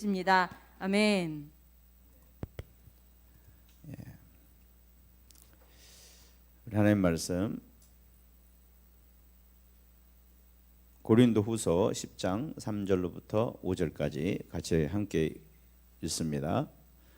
입니다. 아멘. 우리 하나님 말씀 고린도후서 10장 3절로부터 5절까지 같이 함께 읽습니다.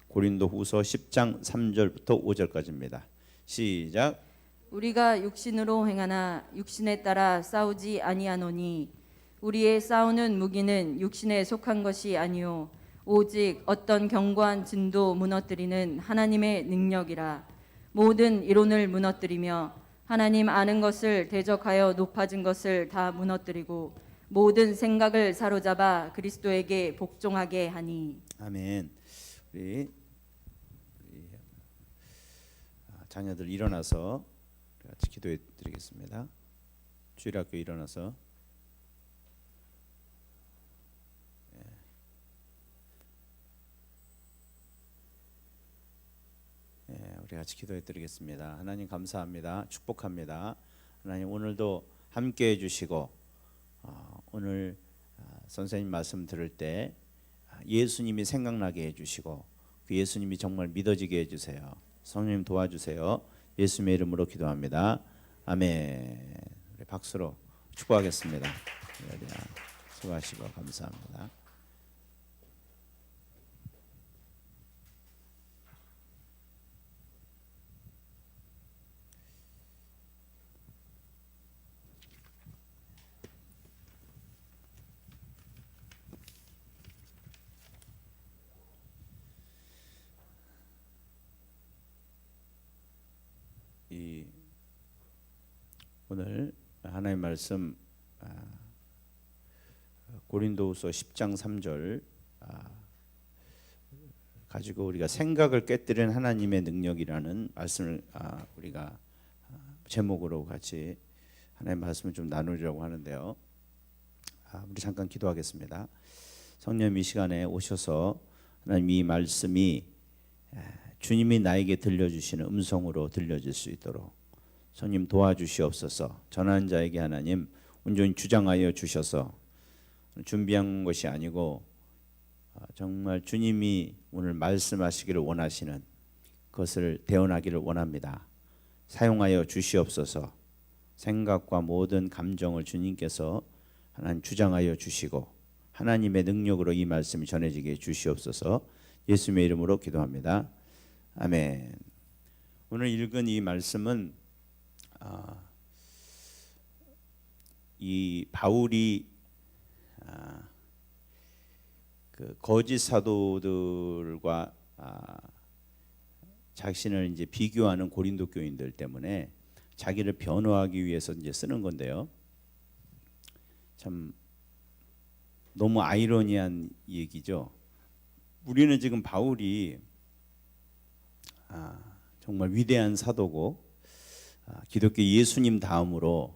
고린도후서 10장 3절부터 5절까지입니다. 시작. 우리가 육신으로 행하나 육신에 따라 싸우지 아니하노니 우리의 싸우는 무기는 육신에 속한 것이 아니요 오직 어떤 견고한 진도 무너뜨리는 하나님의 능력이라. 모든 이론을 무너뜨리며 하나님 아는 것을 대적하여 높아진 것을 다 무너뜨리고 모든 생각을 사로잡아 그리스도에게 복종하게 하니. 아멘. 우리 자녀들 일어나서 같이 기도해 드리겠습니다. 주일학교 일어나서 우리 같이 기도해 드리겠습니다. 하나님 감사합니다. 축복합니다. 하나님 오늘도 함께 해주시고 오늘 선생님 말씀 들을 때 예수님이 생각나게 해주시고 그 예수님이 정말 믿어지게 해주세요. 성령님 도와주세요. 예수님의 이름으로 기도합니다. 아멘. 우리 박수로 축복하겠습니다. 수고하시고 감사합니다. 오늘 하나님 말씀 고린도후서 10장 3절 가지고 우리가 생각을 깨뜨리는 하나님의 능력이라는 말씀을 우리가 제목으로 같이 하나님의 말씀을 좀 나누려고 하는데요. 우리 잠깐 기도하겠습니다. 성령 이 시간에 오셔서 하나님 이 말씀이 주님이 나에게 들려주시는 음성으로 들려질 수 있도록 성님 도와주시옵소서. 전하는 자에게 하나님 온전히 주장하여 주셔서 준비한 것이 아니고 정말 주님이 오늘 말씀하시기를 원하시는 것을 대언하기를 원합니다. 사용하여 주시옵소서. 생각과 모든 감정을 주님께서 하나님 주장하여 주시고 하나님의 능력으로 이 말씀이 전해지게 주시옵소서. 예수님의 이름으로 기도합니다. 아멘. 오늘 읽은 이 말씀은 이 바울이 그 거짓 사도들과 자신을 이제 비교하는 고린도 교인들 때문에 자기를 변호하기 위해서 이제 쓰는 건데요. 참 너무 아이러니한 얘기죠. 우리는 지금 바울이 정말 위대한 사도고 기독교 예수님 다음으로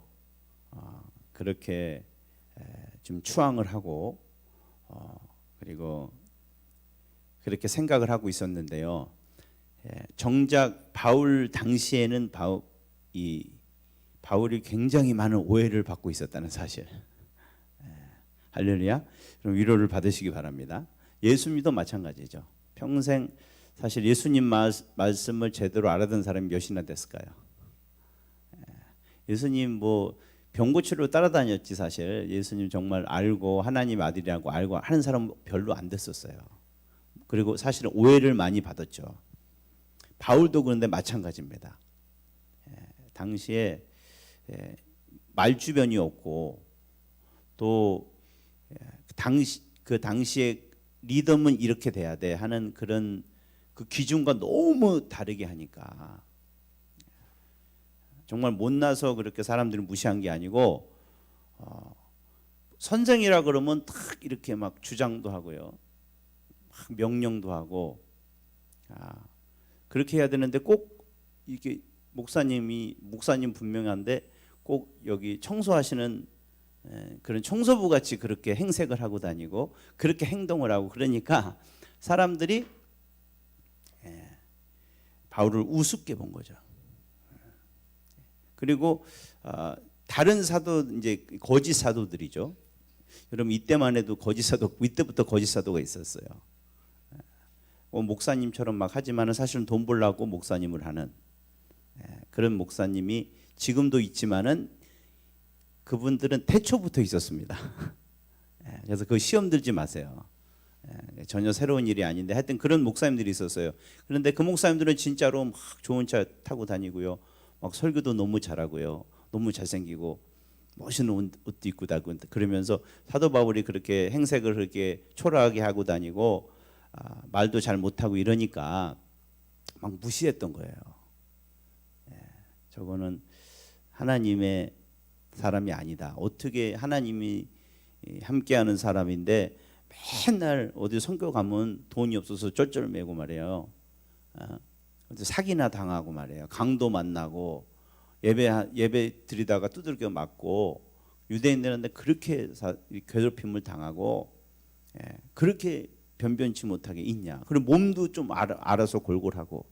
그렇게 좀 추앙을 하고 그리고 그렇게 생각을 하고 있었는데요. 정작 바울 당시에는 바울이 굉장히 많은 오해를 받고 있었다는 사실. 할렐루야. 그럼 위로를 받으시기 바랍니다. 예수님도 마찬가지죠. 평생 사실 예수님 말씀을 제대로 알아듣는 사람이 몇이나 됐을까요? 예수님 뭐 병고치로 따라다녔지 사실. 예수님 정말 알고 하나님 아들이라고 알고 하는 사람 별로 안 됐었어요. 그리고 사실은 오해를 많이 받았죠. 바울도 그런데 마찬가지입니다. 당시에 말주변이 없고 또 그 당시에 리더면 이렇게 돼야 돼 하는 그런 그 기준과 너무 다르게 하니까 정말 못나서 그렇게 사람들을 무시한 게 아니고 선생이라 그러면 딱 이렇게 막 주장도 하고요, 막 명령도 하고 그렇게 해야 되는데 꼭 이게 목사님 분명한데 꼭 여기 청소하시는 그런 청소부 같이 그렇게 행색을 하고 다니고 그렇게 행동을 하고 그러니까 사람들이 바울을 우습게 본 거죠. 그리고 다른 사도 이제 거짓 사도들이죠. 여러분 이때만 해도 거짓 사도, 이때부터 거짓 사도가 있었어요. 목사님처럼 막 하지만은 사실은 돈 벌려고 목사님을 하는 그런 목사님이 지금도 있지만은 그분들은 태초부터 있었습니다. 그래서 그 시험 들지 마세요. 전혀 새로운 일이 아닌데 하여튼 그런 목사님들이 있었어요. 그런데 그 목사님들은 진짜로 막 좋은 차 타고 다니고요, 막 설교도 너무 잘하고요, 너무 잘생기고 멋있는 옷도 입고 다니고 그러면서 사도 바울이 그렇게 행색을 그렇게 초라하게 하고 다니고 말도 잘 못하고 이러니까 막 무시했던 거예요. 저거는 하나님의 사람이 아니다. 어떻게 하나님이 함께하는 사람인데 맨날 어디 선교 가면 돈이 없어서 쩔쩔매고 말이에요. 사기나 당하고 말이에요. 강도 만나고 예배 드리다가 두들겨 맞고 유대인들한테 그렇게 괴롭힘을 당하고 그렇게 변변치 못하게 있냐. 그리고 몸도 좀 알아서 골골하고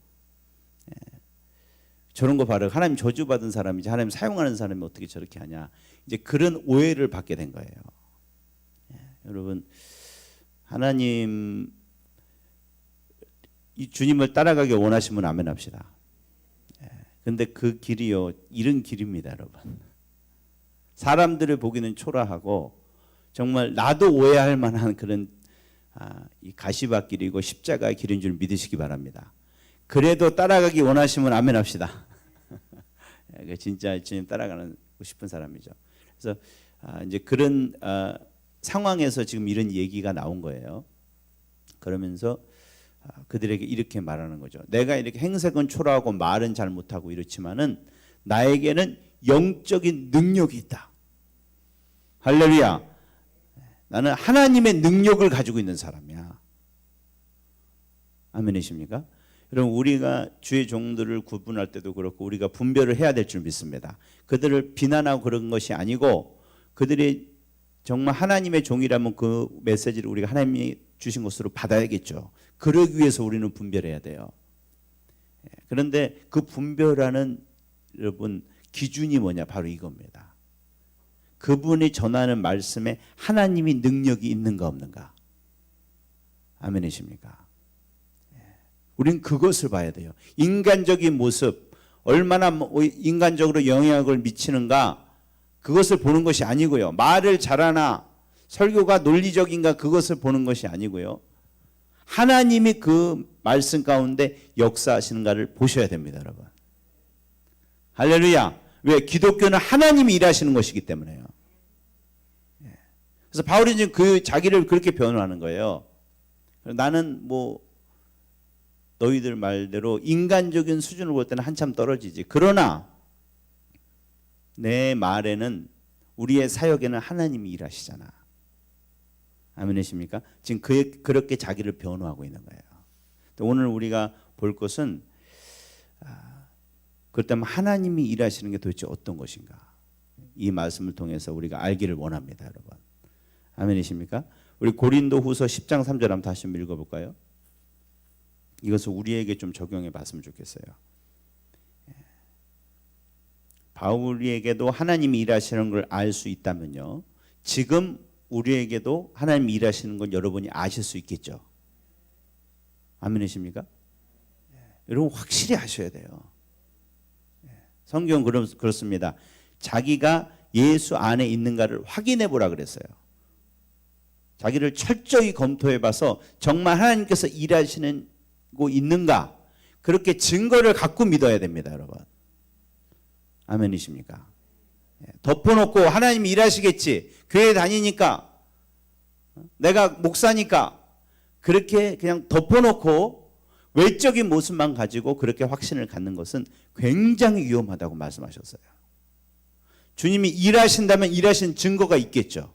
저런 거 봐라. 하나님 저주받은 사람이지 하나님 사용하는 사람이 어떻게 저렇게 하냐. 이제 그런 오해를 받게 된 거예요. 여러분 하나님 이 주님을 따라가기 원하시면 아멘 합시다. 근데 그 길이요 이른 길입니다, 여러분. 사람들을 보기는 초라하고 정말 나도 오해할 만한 그런 이 가시밭길이고 십자가의 길인 줄 믿으시기 바랍니다. 그래도 따라가기 원하시면 아멘 합시다. 진짜 주님 따라가는 싶은 사람이죠. 그래서 이제 그런 상황에서 지금 이런 얘기가 나온 거예요. 그러면서 그들에게 이렇게 말하는 거죠. 내가 이렇게 행색은 초라하고 말은 잘 못하고 이렇지만은 나에게는 영적인 능력이 있다. 할렐루야. 나는 하나님의 능력을 가지고 있는 사람이야. 아멘이십니까? 여러분 우리가 주의 종들을 구분할 때도 그렇고 우리가 분별을 해야 될 줄 믿습니다. 그들을 비난하고 그런 것이 아니고 그들이 정말 하나님의 종이라면 그 메시지를 우리가 하나님이 주신 것으로 받아야겠죠. 그러기 위해서 우리는 분별해야 돼요. 그런데 그 분별하는 여러분 기준이 뭐냐? 바로 이겁니다. 그분이 전하는 말씀에 하나님이 능력이 있는가 없는가? 아멘이십니까? 우린 그것을 봐야 돼요. 인간적인 모습, 얼마나 인간적으로 영향을 미치는가 그것을 보는 것이 아니고요. 말을 잘하나 설교가 논리적인가 그것을 보는 것이 아니고요. 하나님이 그 말씀 가운데 역사하시는가를 보셔야 됩니다, 여러분. 할렐루야. 왜? 기독교는 하나님이 일하시는 것이기 때문에요. 그래서 바울이 지금 그 자기를 그렇게 변호하는 거예요. 나는 뭐 너희들 말대로 인간적인 수준을 볼 때는 한참 떨어지지. 그러나 내 말에는 우리의 사역에는 하나님이 일하시잖아. 아멘이십니까? 지금 그렇게 자기를 변호하고 있는 거예요. 오늘 우리가 볼 것은 그렇다면 하나님이 일하시는 게 도대체 어떤 것인가? 이 말씀을 통해서 우리가 알기를 원합니다, 여러분. 아멘이십니까? 우리 고린도후서 10장 3절 한번 다시 한번 읽어볼까요? 이것을 우리에게 좀 적용해 봤으면 좋겠어요. 바울에게도 하나님이 일하시는 걸 알 수 있다면요, 지금 우리에게도 하나님이 일하시는 걸 여러분이 아실 수 있겠죠. 아멘이십니까? 여러분 확실히 아셔야 돼요. 성경은 그렇습니다. 자기가 예수 안에 있는가를 확인해 보라 그랬어요. 자기를 철저히 검토해 봐서 정말 하나님께서 일하시는 고 있는가, 그렇게 증거를 갖고 믿어야 됩니다, 여러분. 아멘이십니까? 덮어놓고 하나님이 일하시겠지, 교회 다니니까, 내가 목사니까 그렇게 그냥 덮어놓고 외적인 모습만 가지고 그렇게 확신을 갖는 것은 굉장히 위험하다고 말씀하셨어요. 주님이 일하신다면 일하신 증거가 있겠죠.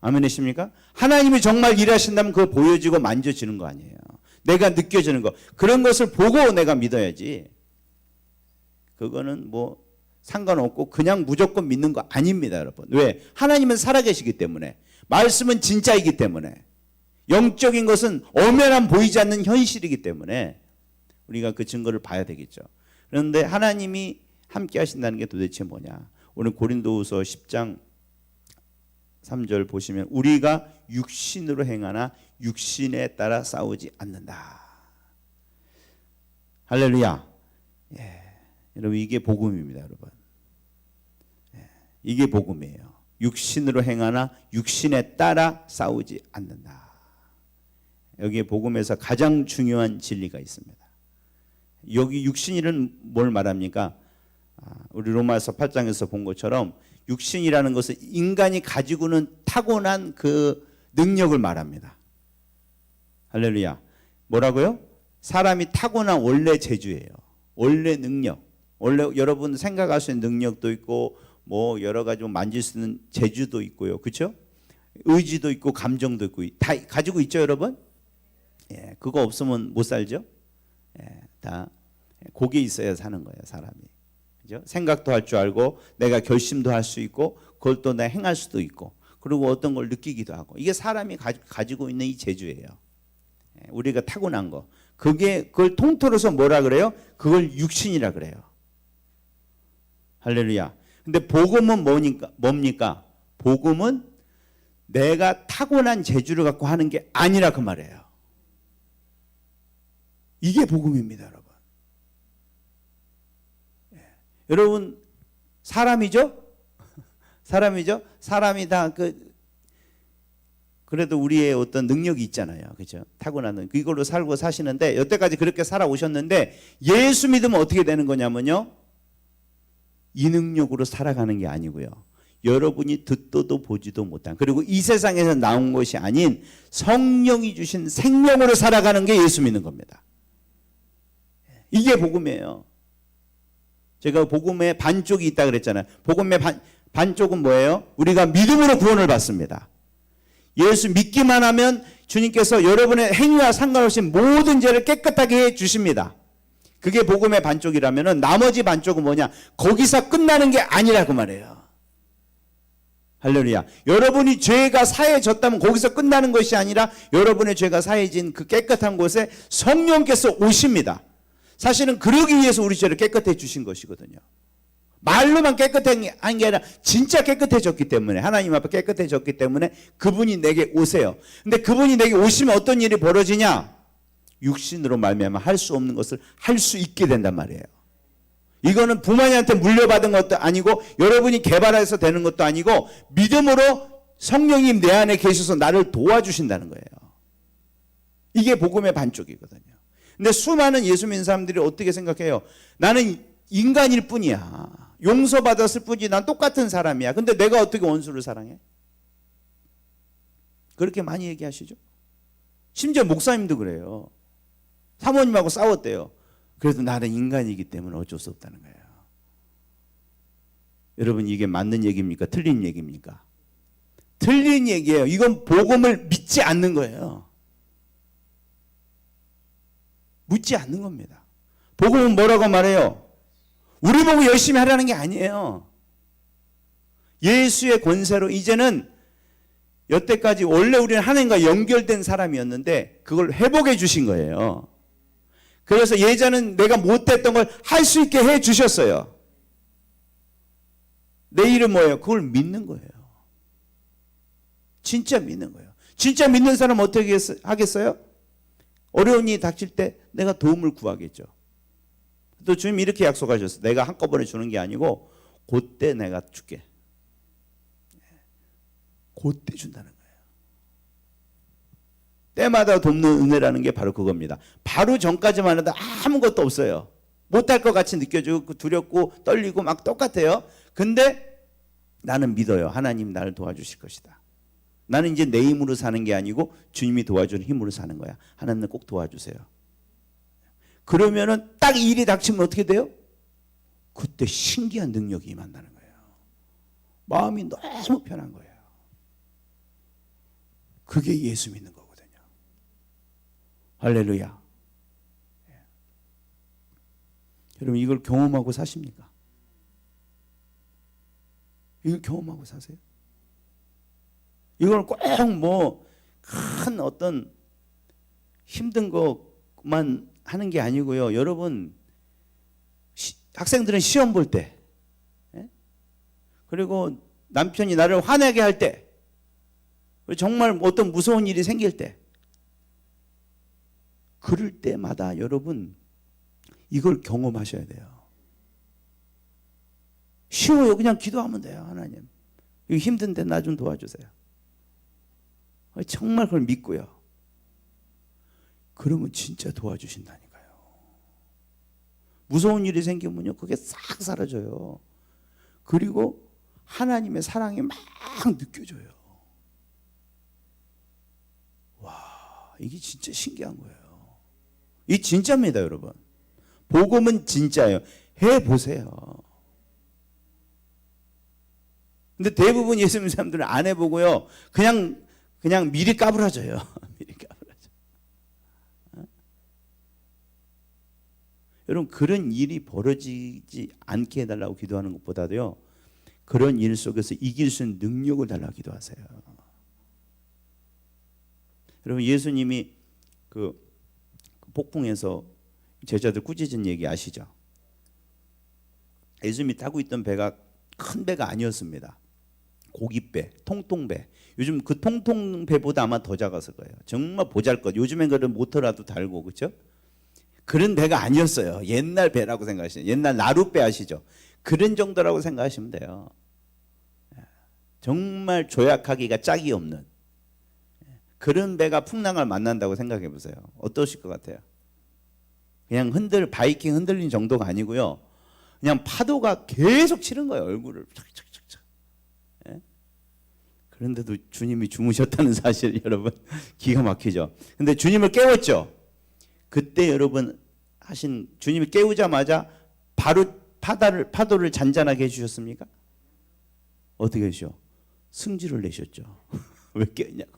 아멘이십니까? 하나님이 정말 일하신다면 그거 보여지고 만져지는 거 아니에요. 내가 느껴지는 거, 그런 것을 보고 내가 믿어야지. 그거는 뭐 상관없고 그냥 무조건 믿는 거 아닙니다, 여러분. 왜? 하나님은 살아계시기 때문에, 말씀은 진짜이기 때문에, 영적인 것은 엄연한 보이지 않는 현실이기 때문에 우리가 그 증거를 봐야 되겠죠. 그런데 하나님이 함께 하신다는 게 도대체 뭐냐? 오늘 고린도후서 10장 3절 보시면 우리가 육신으로 행하나 육신에 따라 싸우지 않는다. 할렐루야. 예. 여러분 이게 복음입니다, 여러분. 예. 이게 복음이에요. 육신으로 행하나 육신에 따라 싸우지 않는다. 여기에 복음에서 가장 중요한 진리가 있습니다. 여기 육신이란 뭘 말합니까? 우리 로마서 8장에서 본 것처럼 육신이라는 것은 인간이 가지고는 타고난 그 능력을 말합니다. 할렐루야. 뭐라고요? 사람이 타고난 원래 재주예요. 원래 능력. 원래 여러분 생각할 수 있는 능력도 있고 뭐 여러 가지 만질 수 있는 재주도 있고요. 그렇죠? 의지도 있고 감정도 있고 다 가지고 있죠, 여러분? 예, 그거 없으면 못 살죠? 예, 다 거기에 있어야 사는 거예요, 사람이. 그죠? 생각도 할 줄 알고 내가 결심도 할 수 있고 그걸 또 내가 행할 수도 있고 그리고 어떤 걸 느끼기도 하고 이게 사람이 가지고 있는 이 재주예요. 예, 우리가 타고난 거. 그걸 통틀어서 뭐라 그래요? 그걸 육신이라 그래요. 할렐루야. 근데 복음은 뭡니까? 복음은 내가 타고난 재주를 갖고 하는 게 아니라 그 말이에요. 이게 복음입니다, 여러분. 예. 여러분 사람이죠? 사람이죠? 사람이 다 그래도 우리의 어떤 능력이 있잖아요. 그죠? 타고나는 이걸로 살고 사시는데 여태까지 그렇게 살아오셨는데 예수 믿으면 어떻게 되는 거냐면요. 이 능력으로 살아가는 게 아니고요. 여러분이 듣도도 보지도 못한 그리고 이 세상에서 나온 것이 아닌 성령이 주신 생명으로 살아가는 게 예수 믿는 겁니다. 이게 복음이에요. 제가 복음의 반쪽이 있다 그랬잖아요. 복음의 반쪽은 뭐예요? 우리가 믿음으로 구원을 받습니다. 예수 믿기만 하면 주님께서 여러분의 행위와 상관없이 모든 죄를 깨끗하게 해 주십니다. 그게 복음의 반쪽이라면 나머지 반쪽은 뭐냐? 거기서 끝나는 게 아니라고 말해요. 할렐루야. 여러분이 죄가 사해졌다면 거기서 끝나는 것이 아니라 여러분의 죄가 사해진 그 깨끗한 곳에 성령께서 오십니다. 사실은 그러기 위해서 우리 죄를 깨끗해 주신 것이거든요. 말로만 깨끗한 게 아니라 진짜 깨끗해졌기 때문에 하나님 앞에 깨끗해졌기 때문에 그분이 내게 오세요. 근데 그분이 내게 오시면 어떤 일이 벌어지냐? 육신으로 말미암아 할 수 없는 것을 할 수 있게 된단 말이에요. 이거는 부모님한테 물려받은 것도 아니고 여러분이 개발해서 되는 것도 아니고 믿음으로 성령님 내 안에 계셔서 나를 도와주신다는 거예요. 이게 복음의 반쪽이거든요. 근데 수많은 예수 믿는 사람들이 어떻게 생각해요? 나는 인간일 뿐이야. 용서받았을 뿐이지 난 똑같은 사람이야. 근데 내가 어떻게 원수를 사랑해? 그렇게 많이 얘기하시죠? 심지어 목사님도 그래요. 사모님하고 싸웠대요. 그래도 나는 인간이기 때문에 어쩔 수 없다는 거예요. 여러분 이게 맞는 얘기입니까? 틀린 얘기입니까? 틀린 얘기예요. 이건 복음을 믿지 않는 거예요. 묻지 않는 겁니다. 복음은 뭐라고 말해요? 우리 보고 열심히 하라는 게 아니에요. 예수의 권세로 이제는 여태까지 원래 우리는 하나님과 연결된 사람이었는데 그걸 회복해 주신 거예요. 그래서 예전은 내가 못했던 걸 할 수 있게 해 주셨어요. 내 일은 뭐예요? 그걸 믿는 거예요. 진짜 믿는 거예요. 진짜 믿는 사람 어떻게 하겠어요? 어려운 일이 닥칠 때 내가 도움을 구하겠죠. 또 주님이 이렇게 약속하셨어요. 내가 한꺼번에 주는 게 아니고 그때 내가 줄게. 그때 준다는 거예요. 때마다 돕는 은혜라는 게 바로 그겁니다. 바로 전까지만 해도 아무것도 없어요. 못할 것 같이 느껴지고 두렵고 떨리고 막 똑같아요. 근데 나는 믿어요. 하나님 나를 도와주실 것이다. 나는 이제 내 힘으로 사는 게 아니고 주님이 도와주는 힘으로 사는 거야. 하나님은 꼭 도와주세요. 그러면은 딱 일이 닥치면 어떻게 돼요? 그때 신기한 능력이 임한다는 거예요. 마음이 너무 편한 거예요. 그게 예수 믿는 거거든요. 할렐루야. 여러분 이걸 경험하고 사십니까? 이걸 경험하고 사세요? 이걸 꼭 뭐 큰 어떤 힘든 것만 하는 게 아니고요. 여러분 학생들은 시험 볼 때, 그리고 남편이 나를 화내게 할 때, 정말 어떤 무서운 일이 생길 때, 그럴 때마다 여러분 이걸 경험하셔야 돼요. 쉬워요. 그냥 기도하면 돼요. 하나님, 이거 힘든데 나 좀 도와주세요. 정말 그걸 믿고요. 그러면 진짜 도와주신다니까요. 무서운 일이 생기면요, 그게 싹 사라져요. 그리고 하나님의 사랑이 막 느껴져요. 와, 이게 진짜 신기한 거예요. 이 진짜입니다, 여러분. 복음은 진짜예요. 해보세요. 근데 대부분 예수 믿는 사람들은 안 해보고요, 그냥 미리 까불어져요. 미리 까불어져. 여러분, 그런 일이 벌어지지 않게 해달라고 기도하는 것보다도요, 그런 일 속에서 이길 수 있는 능력을 달라고 기도하세요. 여러분, 예수님이 그 폭풍에서 제자들 꾸짖은 얘기 아시죠? 예수님이 타고 있던 배가 큰 배가 아니었습니다. 고깃배, 통통배. 요즘 그 통통배보다 아마 더 작았을 거예요. 정말 보잘것. 요즘엔 그런 모터라도 달고, 그렇죠? 그런 배가 아니었어요. 옛날 배라고 생각하시죠. 옛날 나룻배 아시죠? 그런 정도라고 생각하시면 돼요. 정말 조약하기가 짝이 없는 그런 배가 풍랑을 만난다고 생각해 보세요. 어떠실 것 같아요? 그냥 바이킹 흔들린 정도가 아니고요, 그냥 파도가 계속 치는 거예요. 얼굴을 착착착착. 그런데도 주님이 주무셨다는 사실, 여러분, 기가 막히죠. 근데 주님을 깨웠죠. 그때 여러분 주님이 깨우자마자 바로 파도를 잔잔하게 해주셨습니까? 어떻게 해주셔? 승질을 내셨죠. 왜 깨웠냐고.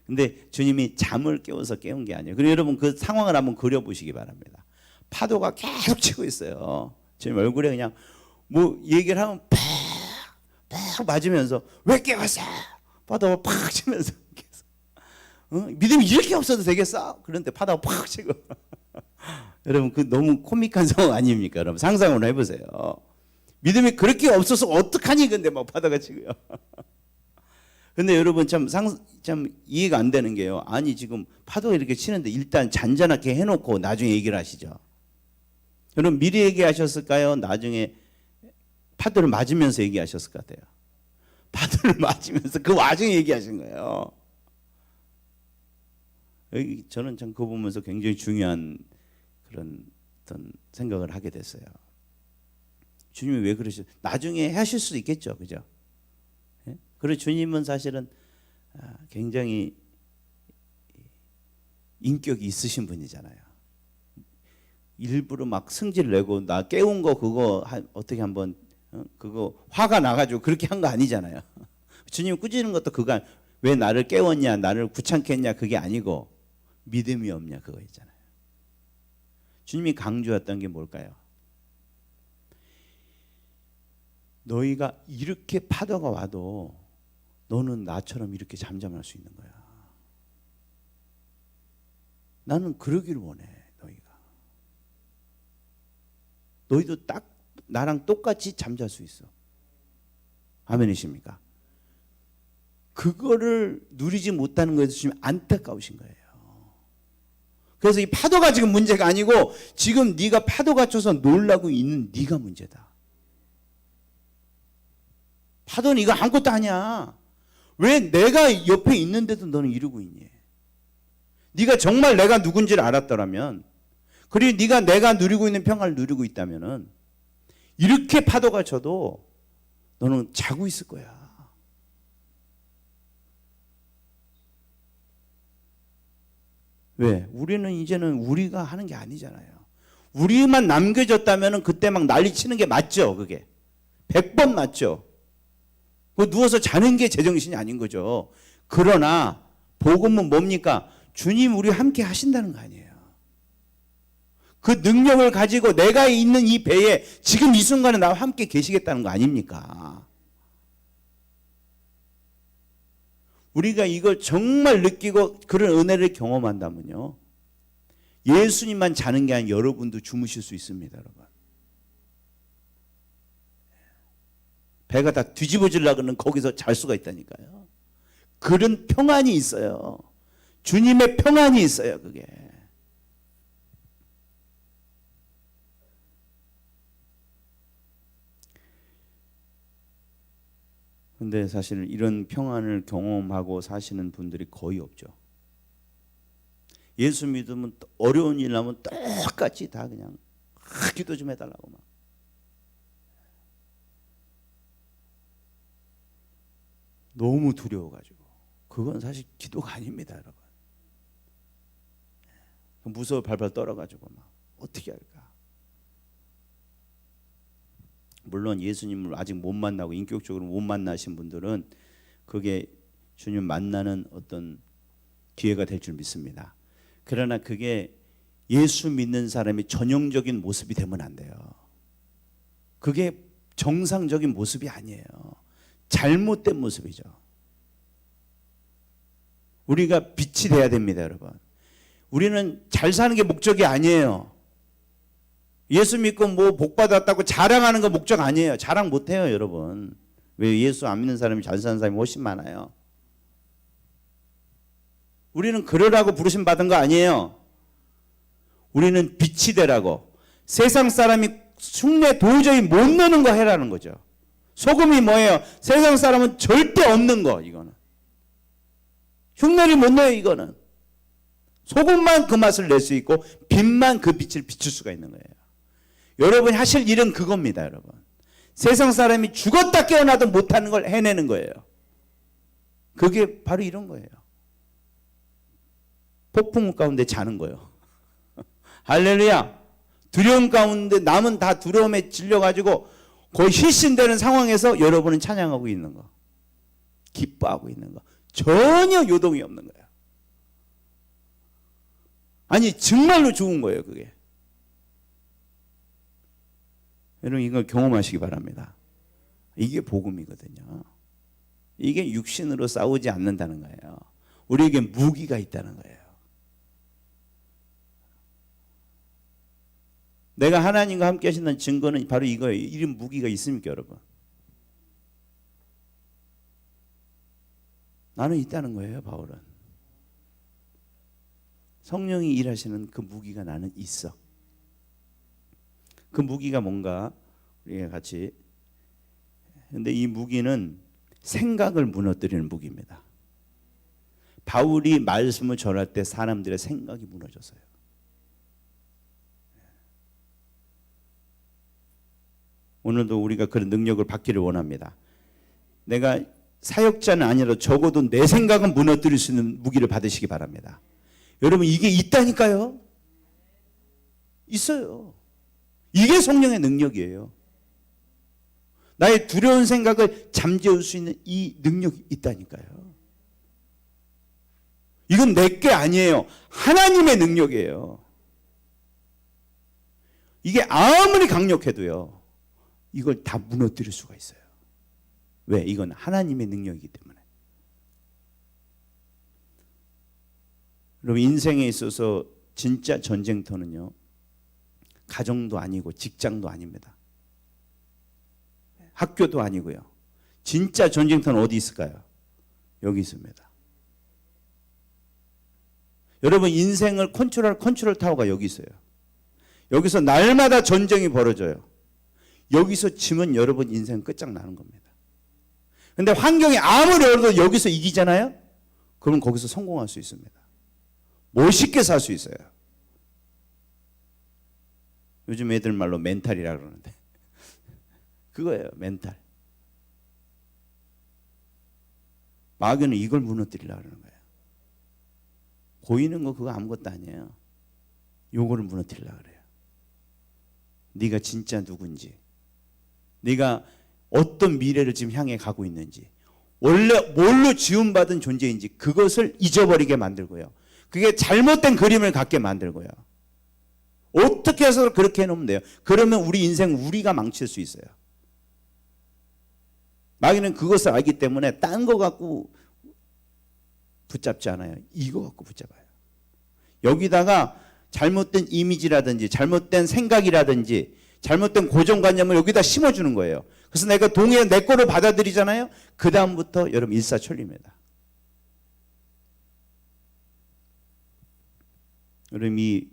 근데 주님이 잠을 깨워서 깨운 게 아니에요. 그리고 여러분, 그 상황을 한번 그려보시기 바랍니다. 파도가 계속 치고 있어요. 주님 얼굴에 그냥 뭐 얘기를 하면 팍 맞으면서 왜 깨웠어? 파도가 팍 치면서 계속. 믿음이 이렇게 없어도 되겠어? 그런데 파도가 팍 치고. 여러분, 그 너무 코믹한 상황 아닙니까? 여러분, 상상을 해보세요. 믿음이 그렇게 없어서 어떡하니? 근데 막 파도가 치고요. 근데 여러분, 참 이해가 안 되는 게요, 아니 지금 파도가 이렇게 치는데 일단 잔잔하게 해놓고 나중에 얘기를 하시죠. 여러분, 미리 얘기하셨을까요? 나중에 파도를 맞으면서 얘기하셨을 것 같아요. 파도를 맞으면서 그 와중에 얘기하신 거예요. 저는 참 그거 보면서 굉장히 중요한 그런 어떤 생각을 하게 됐어요. 주님이 왜 그러시죠? 나중에 하실 수도 있겠죠, 그죠? 그리고 주님은 사실은 굉장히 인격이 있으신 분이잖아요. 일부러 막 승질 내고 나 깨운 거 그거 어떻게 한번 그거 화가 나가지고 그렇게 한 거 아니잖아요. 주님 꾸짖는 것도 그거 왜 나를 깨웠냐, 나를 귀찮게 했냐, 그게 아니고 믿음이 없냐, 그거 있잖아요. 주님이 강조했던 게 뭘까요? 너희가 이렇게 파도가 와도 너는 나처럼 이렇게 잠잠할 수 있는 거야. 나는 그러기를 원해. 너희도 딱 나랑 똑같이 잠잘 수 있어. 아멘이십니까? 그거를 누리지 못하는 것에서 지금 안타까우신 거예요. 그래서 이 파도가 지금 문제가 아니고 지금 네가 파도가 쳐서 놀라고 있는 네가 문제다. 파도는 이거 아무것도 아니야. 왜 내가 옆에 있는데도 너는 이러고 있니? 네가 정말 내가 누군지를 알았더라면, 그리고 네가 내가 누리고 있는 평화를 누리고 있다면은 이렇게 파도가 쳐도 너는 자고 있을 거야. 왜? 우리는 이제는 우리가 하는 게 아니잖아요. 우리만 남겨졌다면은 그때 막 난리 치는 게 맞죠, 그게. 100번 맞죠. 그 누워서 자는 게 제정신이 아닌 거죠. 그러나 복음은 뭡니까? 주님 우리 함께 하신다는 거 아니에요. 그 능력을 가지고 내가 있는 이 배에 지금 이 순간에 나와 함께 계시겠다는 거 아닙니까? 우리가 이걸 정말 느끼고 그런 은혜를 경험한다면요, 예수님만 자는 게 아니라 여러분도 주무실 수 있습니다, 여러분. 배가 다 뒤집어지려고는 거기서 잘 수가 있다니까요. 그런 평안이 있어요. 주님의 평안이 있어요. 그게. 근데 사실 이런 평안을 경험하고 사시는 분들이 거의 없죠. 예수 믿으면 어려운 일 나면 똑같이 다 그냥 기도 좀 해달라고 막. 너무 두려워가지고. 그건 사실 기도가 아닙니다, 여러분. 무서워 발발 떨어가지고 막 어떻게 할까. 물론 예수님을 아직 못 만나고 인격적으로 못 만나신 분들은 그게 주님 만나는 어떤 기회가 될 줄 믿습니다. 그러나 그게 예수 믿는 사람의 전형적인 모습이 되면 안 돼요. 그게 정상적인 모습이 아니에요. 잘못된 모습이죠. 우리가 빛이 돼야 됩니다, 여러분. 우리는 잘 사는 게 목적이 아니에요. 예수 믿고 뭐 복 받았다고 자랑하는 거 목적 아니에요. 자랑 못 해요, 여러분. 왜 예수 안 믿는 사람이 잘 사는 사람이 훨씬 많아요. 우리는 그러라고 부르심 받은 거 아니에요. 우리는 빛이 되라고. 세상 사람이 흉내 도저히 못 내는 거 해라는 거죠. 소금이 뭐예요? 세상 사람은 절대 없는 거, 이거는. 흉내를 못 내요, 이거는. 소금만 그 맛을 낼 수 있고 빛만 그 빛을 비출 수가 있는 거예요. 여러분이 하실 일은 그겁니다, 여러분. 세상 사람이 죽었다 깨어나도 못하는 걸 해내는 거예요. 그게 바로 이런 거예요. 폭풍 가운데 자는 거예요. 할렐루야. 두려움 가운데 남은 다 두려움에 질려가지고 거의 실신되는 상황에서 여러분은 찬양하고 있는 거, 기뻐하고 있는 거, 전혀 요동이 없는 거예요. 아니 정말로 좋은 거예요, 그게. 여러분 이걸 경험하시기 바랍니다. 이게 복음이거든요. 이게 육신으로 싸우지 않는다는 거예요. 우리에게 무기가 있다는 거예요. 내가 하나님과 함께 하신다는 증거는 바로 이거예요. 이런 무기가 있습니까, 여러분? 나는 있다는 거예요, 바울은. 성령이 일하시는 그 무기가 나는 있어. 그 무기가 뭔가 우리가 같이. 근데 이 무기는 생각을 무너뜨리는 무기입니다. 바울이 말씀을 전할 때 사람들의 생각이 무너졌어요. 오늘도 우리가 그런 능력을 받기를 원합니다. 내가 사역자는 아니라도 적어도 내 생각은 무너뜨릴 수 있는 무기를 받으시기 바랍니다. 여러분 이게 있다니까요. 있어요. 이게 성령의 능력이에요. 나의 두려운 생각을 잠재울 수 있는 이 능력이 있다니까요. 이건 내 게 아니에요. 하나님의 능력이에요. 이게 아무리 강력해도요, 이걸 다 무너뜨릴 수가 있어요. 왜? 이건 하나님의 능력이기 때문에. 여러분 인생에 있어서 진짜 전쟁터는요, 가정도 아니고 직장도 아닙니다. 학교도 아니고요. 진짜 전쟁터는 어디 있을까요? 여기 있습니다. 여러분 인생을 컨트롤 타워가 여기 있어요. 여기서 날마다 전쟁이 벌어져요. 여기서 지면 여러분 인생 끝장나는 겁니다. 근데 환경이 아무리 어려도 여기서 이기잖아요? 그러면 거기서 성공할 수 있습니다. 멋있게 살 수 있어요. 요즘 애들 말로 멘탈이라 그러는데 그거예요, 멘탈. 마귀는 이걸 무너뜨리려고 그러는 거예요. 보이는 거 그거 아무것도 아니에요. 요거를 무너뜨리려고 그래요. 네가 진짜 누군지, 네가 어떤 미래를 지금 향해 가고 있는지, 원래 뭘로 지원받은 존재인지 그것을 잊어버리게 만들고요. 그게 잘못된 그림을 갖게 만들고요. 어떻게 해서 그렇게 해놓으면 돼요. 그러면 우리 인생 우리가 망칠 수 있어요. 마귀는 그것을 알기 때문에 딴 거 갖고 붙잡지 않아요. 이거 갖고 붙잡아요. 여기다가 잘못된 이미지라든지 잘못된 생각이라든지 잘못된 고정관념을 여기다 심어주는 거예요. 그래서 내가 동의해 내 거로 받아들이잖아요. 그 다음부터 여러분 일사천리입니다. 여러분 이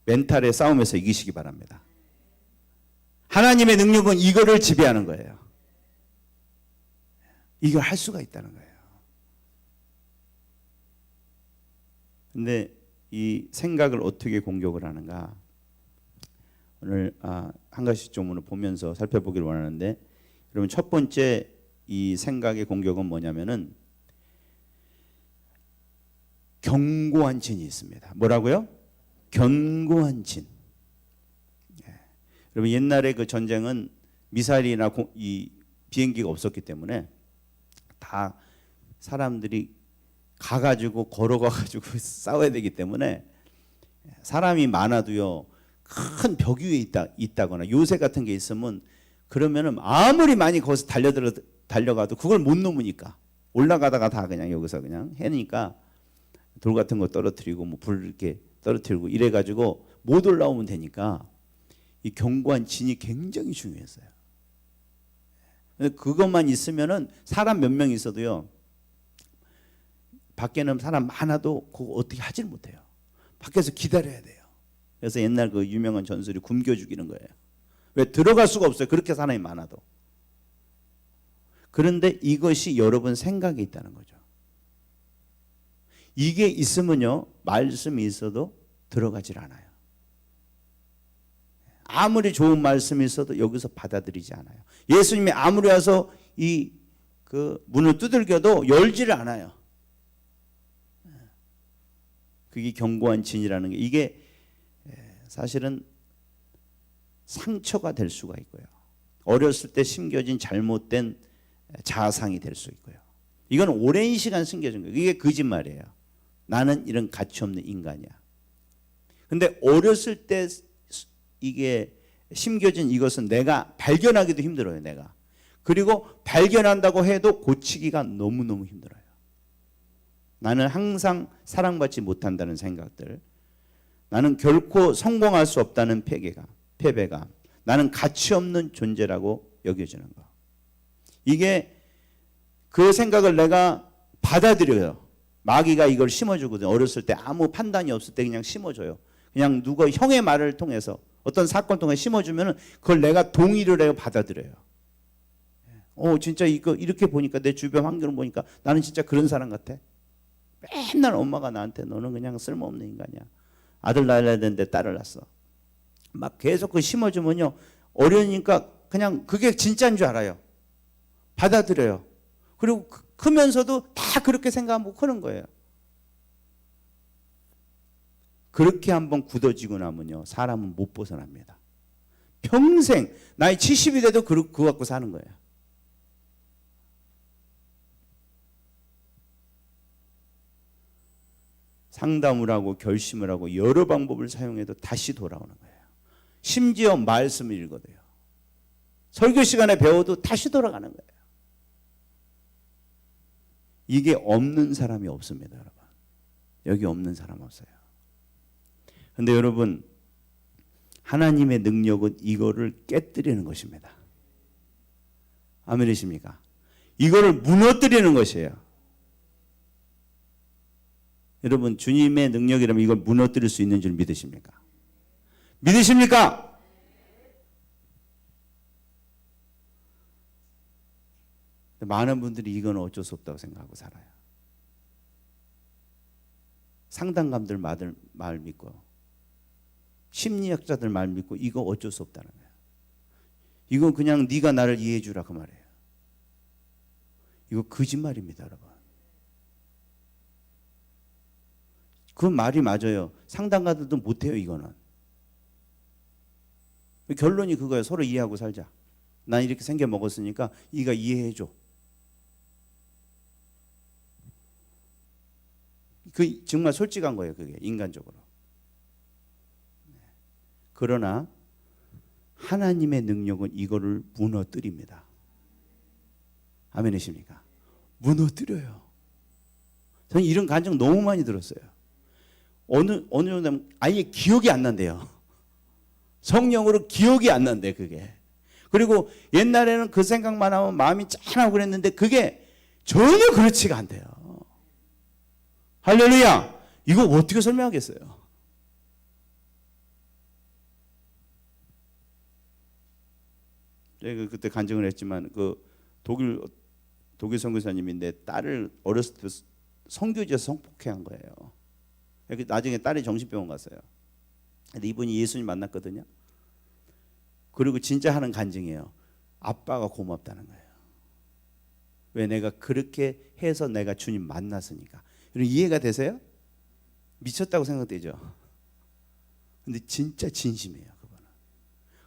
멘탈의 싸움에서 이기시기 바랍니다. 하나님의 능력은 이거를 지배하는 거예요. 이걸 할 수가 있다는 거예요. 근데 이 생각을 어떻게 공격을 하는가? 오늘 한 가지 좀 오늘 보면서 살펴보기를 원하는데, 여러분 첫 번째 이 생각의 공격은 뭐냐면은 견고한 진이 있습니다. 뭐라고요? 견고한 진. 여러분 옛날에 그 전쟁은 미사일이나 이 비행기가 없었기 때문에 다 사람들이 가가지고 걸어가가지고 싸워야 되기 때문에 사람이 많아도요 큰 벽 위에 있다거나 요새 같은 게 있으면 그러면은 아무리 많이 거기서 달려가도 그걸 못 넘으니까 올라가다가 다 그냥 여기서 그냥 해니까 돌 같은 거 떨어뜨리고 뭐 불 이렇게 떨어뜨리고 이래가지고 못 올라오면 되니까 이 견고한 진이 굉장히 중요했어요. 그것만 있으면은 사람 몇 명 있어도요 밖에는 사람 많아도 그거 어떻게 하질 못해요. 밖에서 기다려야 돼요. 그래서 옛날 그 유명한 전설이 굶겨 죽이는 거예요. 왜? 들어갈 수가 없어요. 그렇게 사람이 많아도. 그런데 이것이 여러분 생각에 있다는 거죠. 이게 있으면요 말씀이 있어도 들어가질 않아요. 아무리 좋은 말씀이 있어도 여기서 받아들이지 않아요. 예수님이 아무리 와서 이 그 문을 두들겨도 열지를 않아요. 그게 견고한 진이라는 게 이게 사실은 상처가 될 수가 있고요. 어렸을 때 심겨진 잘못된 자아상이 될 수 있고요. 이건 오랜 시간 심겨진 거예요. 이게 거짓말이에요. 나는 이런 가치 없는 인간이야. 근데 어렸을 때 이게 심겨진 이것은 내가 발견하기도 힘들어요. 내가. 그리고 발견한다고 해도 고치기가 너무너무 힘들어요. 나는 항상 사랑받지 못한다는 생각들, 나는 결코 성공할 수 없다는 패배감, 나는 가치 없는 존재라고 여겨지는 거. 이게 그 생각을 내가 받아들여요. 마귀가 이걸 심어주거든요. 어렸을 때 아무 판단이 없을 때 그냥 심어줘요. 그냥 누가 형의 말을 통해서 어떤 사건 통해 심어주면 그걸 내가 동의를 해요. 받아들여요. 진짜 이거 이렇게 보니까 내 주변 환경을 보니까 나는 진짜 그런 사람 같아. 맨날 엄마가 나한테 너는 그냥 쓸모없는 인간이야. 아들 낳아야 되는데 딸을 낳았어. 막 계속 그 심어주면요. 어려우니까 그냥 그게 진짜인 줄 알아요. 받아들여요. 그리고 크면서도 다 그렇게 생각하고 크는 거예요. 그렇게 한번 굳어지고 나면요. 사람은 못 벗어납니다. 평생 나이 70이 돼도 그거 갖고 사는 거예요. 상담을 하고 결심을 하고 여러 방법을 사용해도 다시 돌아오는 거예요. 심지어 말씀을 읽어도요. 설교 시간에 배워도 다시 돌아가는 거예요. 이게 없는 사람이 없습니다, 여러분. 여기 없는 사람 없어요. 그런데 여러분, 하나님의 능력은 이거를 깨뜨리는 것입니다. 아멘이십니까? 이거를 무너뜨리는 것이에요. 여러분, 주님의 능력이라면 이걸 무너뜨릴 수 있는 줄 믿으십니까? 믿으십니까? 많은 분들이 이건 어쩔 수 없다고 생각하고 살아요. 상담가들 말 믿고 심리학자들 말 믿고 이거 어쩔 수 없다는 거예요. 이건 그냥 네가 나를 이해해 주라 그 말이에요. 이거 거짓말입니다, 여러분. 그 말이 맞아요. 상담가들도 못해요, 이거는. 결론이 그거예요. 서로 이해하고 살자. 난 이렇게 생겨 먹었으니까 네가 이해해 줘. 그 정말 솔직한 거예요, 그게 인간적으로. 그러나 하나님의 능력은 이거를 무너뜨립니다. 아멘이십니까? 무너뜨려요. 저는 이런 감정 너무 많이 들었어요. 어느 정도 아예 기억이 안 난대요. 성령으로 기억이 안 난대 그게. 그리고 옛날에는 그 생각만 하면 마음이 짠하고 그랬는데 그게 전혀 그렇지가 않대요. 할렐루야. 이거 어떻게 설명하겠어요? 제가 그때 간증을 했지만 그 독일 선교사님인데 딸을 어렸을 때 선교지에서 성폭행한 거예요. 나중에 딸이 정신병원 갔어요. 근데 이분이 예수님 만났거든요. 그리고 진짜 하는 간증이에요. 아빠가 고맙다는 거예요. 왜? 내가 그렇게 해서 내가 주님 만났으니까. 여러분 이해가 되세요? 미쳤다고 생각되죠? 근데 진짜 진심이에요. 그거는.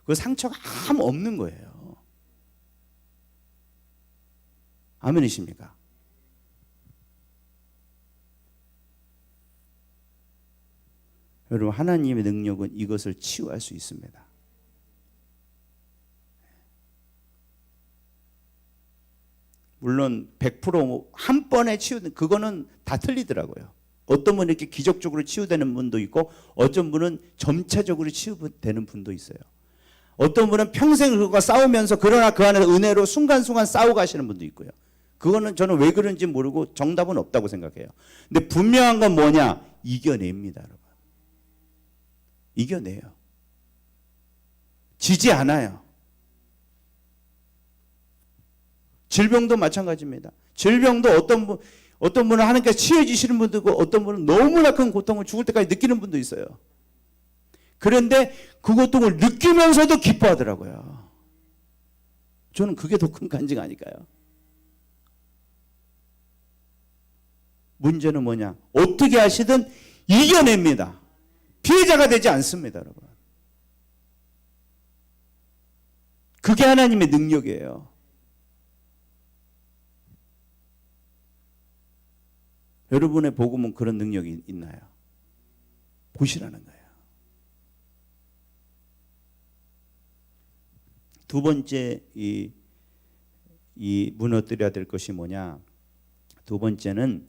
그 상처가 아무 없는 거예요. 아멘이십니까? 여러분 하나님의 능력은 이것을 치유할 수 있습니다. 물론 100%한 번에 치유된 그거는 다 틀리더라고요. 어떤 분은 이렇게 기적적으로 치유되는 분도 있고 어떤 분은 점차적으로 치유되는 분도 있어요. 어떤 분은 평생 그것과 싸우면서 그러나 그 안에서 은혜로 순간순간 싸워 가시는 분도 있고요. 그거는 저는 왜 그런지 모르고 정답은 없다고 생각해요. 근데 분명한 건 뭐냐? 이겨냅니다, 여러분. 이겨내요. 지지 않아요. 질병도 마찬가지입니다. 질병도 어떤 분은 하나님께서 치유해 주시는 분도 있고 어떤 분은 너무나 큰 고통을 죽을 때까지 느끼는 분도 있어요. 그런데 그 고통을 느끼면서도 기뻐하더라고요. 저는 그게 더 큰 간증 아닐까요? 문제는 뭐냐? 어떻게 하시든 이겨냅니다. 피해자가 되지 않습니다, 여러분. 그게 하나님의 능력이에요. 여러분의 복음은 그런 능력이 있나요? 보시라는 거예요. 두 번째 이 무너뜨려야 될 것이 뭐냐? 두 번째는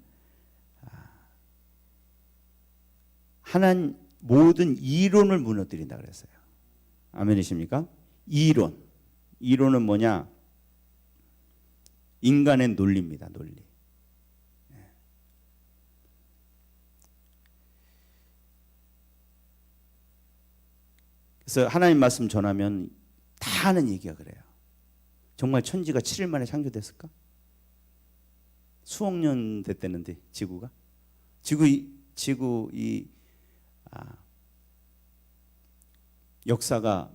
하나님 모든 이론을 무너뜨린다 그랬어요. 아멘이십니까? 이론은 뭐냐? 인간의 논리입니다. 논리. 그래서 하나님 말씀 전하면 다 하는 얘기가 그래요. 정말 천지가 7일 만에 창조됐을까? 수억 년 됐다는데 지구가? 지구 역사가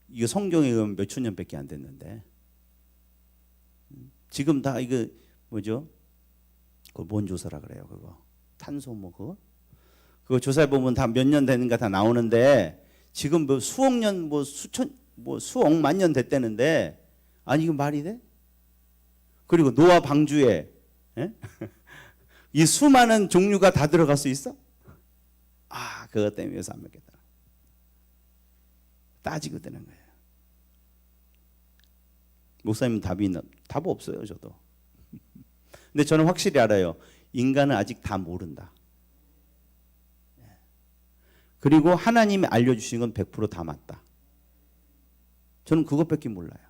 이거 성경에 의하면 몇천 년밖에 안 됐는데 지금 다 이거 뭐죠? 그거 뭔 조사라 그래요? 그거 탄소 뭐 그거 조사해 보면 다 몇 년 되는가 다 나오는데 지금 뭐 수억 년 뭐 수천 뭐 수억만 년 됐다는데 아니 이거 말이 돼? 그리고 노아 방주에 이 수많은 종류가 다 들어갈 수 있어? 그것 때문에 여기서 안 먹겠다. 따지고 되는 거예요. 목사님 답 없어요, 저도. 근데 저는 확실히 알아요. 인간은 아직 다 모른다. 그리고 하나님이 알려주신 건 100% 다 맞다. 저는 그것밖에 몰라요.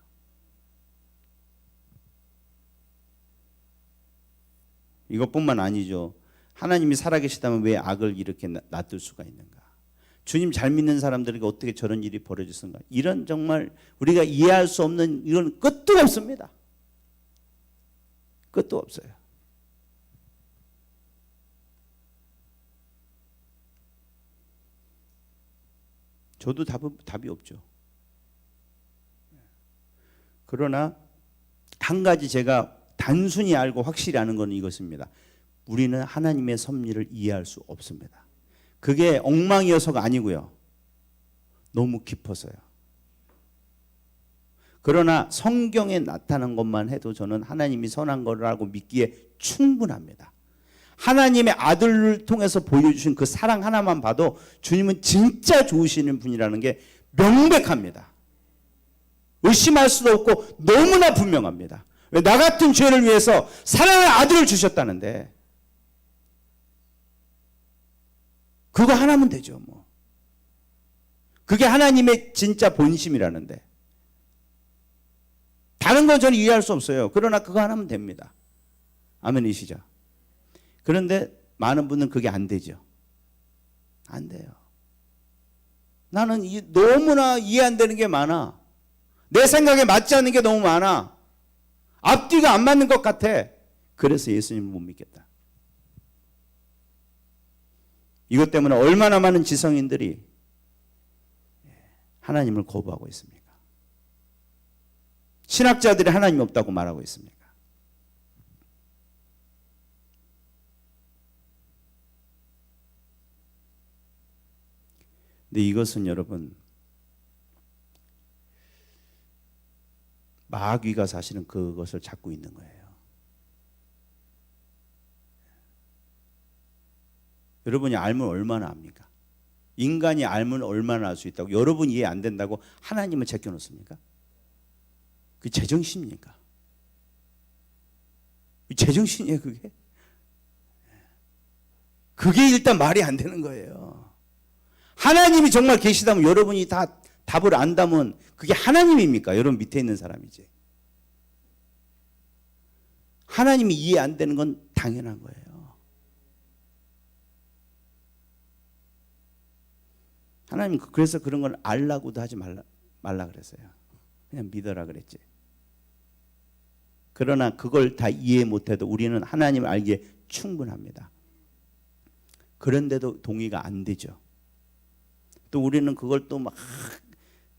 이것뿐만 아니죠. 하나님이 살아계시다면 왜 악을 이렇게 놔둘 수가 있는가? 주님 잘 믿는 사람들에게 어떻게 저런 일이 벌어졌는가? 이런 정말 우리가 이해할 수 없는 이런 끝도 없습니다. 끝도 없어요. 저도 답이 없죠. 그러나 한 가지 제가 단순히 알고 확실히 아는 건 이것입니다. 우리는 하나님의 섭리를 이해할 수 없습니다. 그게 엉망이어서가 아니고요. 너무 깊어서요. 그러나 성경에 나타난 것만 해도 저는 하나님이 선한 거라고 믿기에 충분합니다. 하나님의 아들을 통해서 보여주신 그 사랑 하나만 봐도 주님은 진짜 좋으시는 분이라는 게 명백합니다. 의심할 수도 없고 너무나 분명합니다. 왜? 나 같은 죄를 위해서 사랑의 아들을 주셨다는데 그거 하나면 되죠. 뭐 그게 하나님의 진짜 본심이라는데. 다른 건 저는 이해할 수 없어요. 그러나 그거 하나면 됩니다. 아멘이시죠? 그런데 많은 분은 그게 안 되죠. 안 돼요. 나는 너무나 이해 안 되는 게 많아. 내 생각에 맞지 않는 게 너무 많아. 앞뒤가 안 맞는 것 같아. 그래서 예수님을 못 믿겠다. 이것 때문에 얼마나 많은 지성인들이 하나님을 거부하고 있습니까? 신학자들이 하나님이 없다고 말하고 있습니까? 근데 이것은 여러분, 마귀가 사실은 그것을 잡고 있는 거예요. 여러분이 알면 얼마나 압니까? 인간이 알면 얼마나 알 수 있다고? 여러분이 이해 안 된다고 하나님을 제껴놓습니까? 그 제정신입니까? 제정신이에요, 그게? 그게 일단 말이 안 되는 거예요. 하나님이 정말 계시다면 여러분이 다 답을 안다면 그게 하나님입니까? 여러분 밑에 있는 사람이지. 하나님이 이해 안 되는 건 당연한 거예요. 하나님 그래서 그런 걸 알라고도 하지 말라 그랬어요. 그냥 믿어라 그랬지. 그러나 그걸 다 이해 못해도 우리는 하나님을 알기에 충분합니다. 그런데도 동의가 안 되죠. 또 우리는 그걸 또 막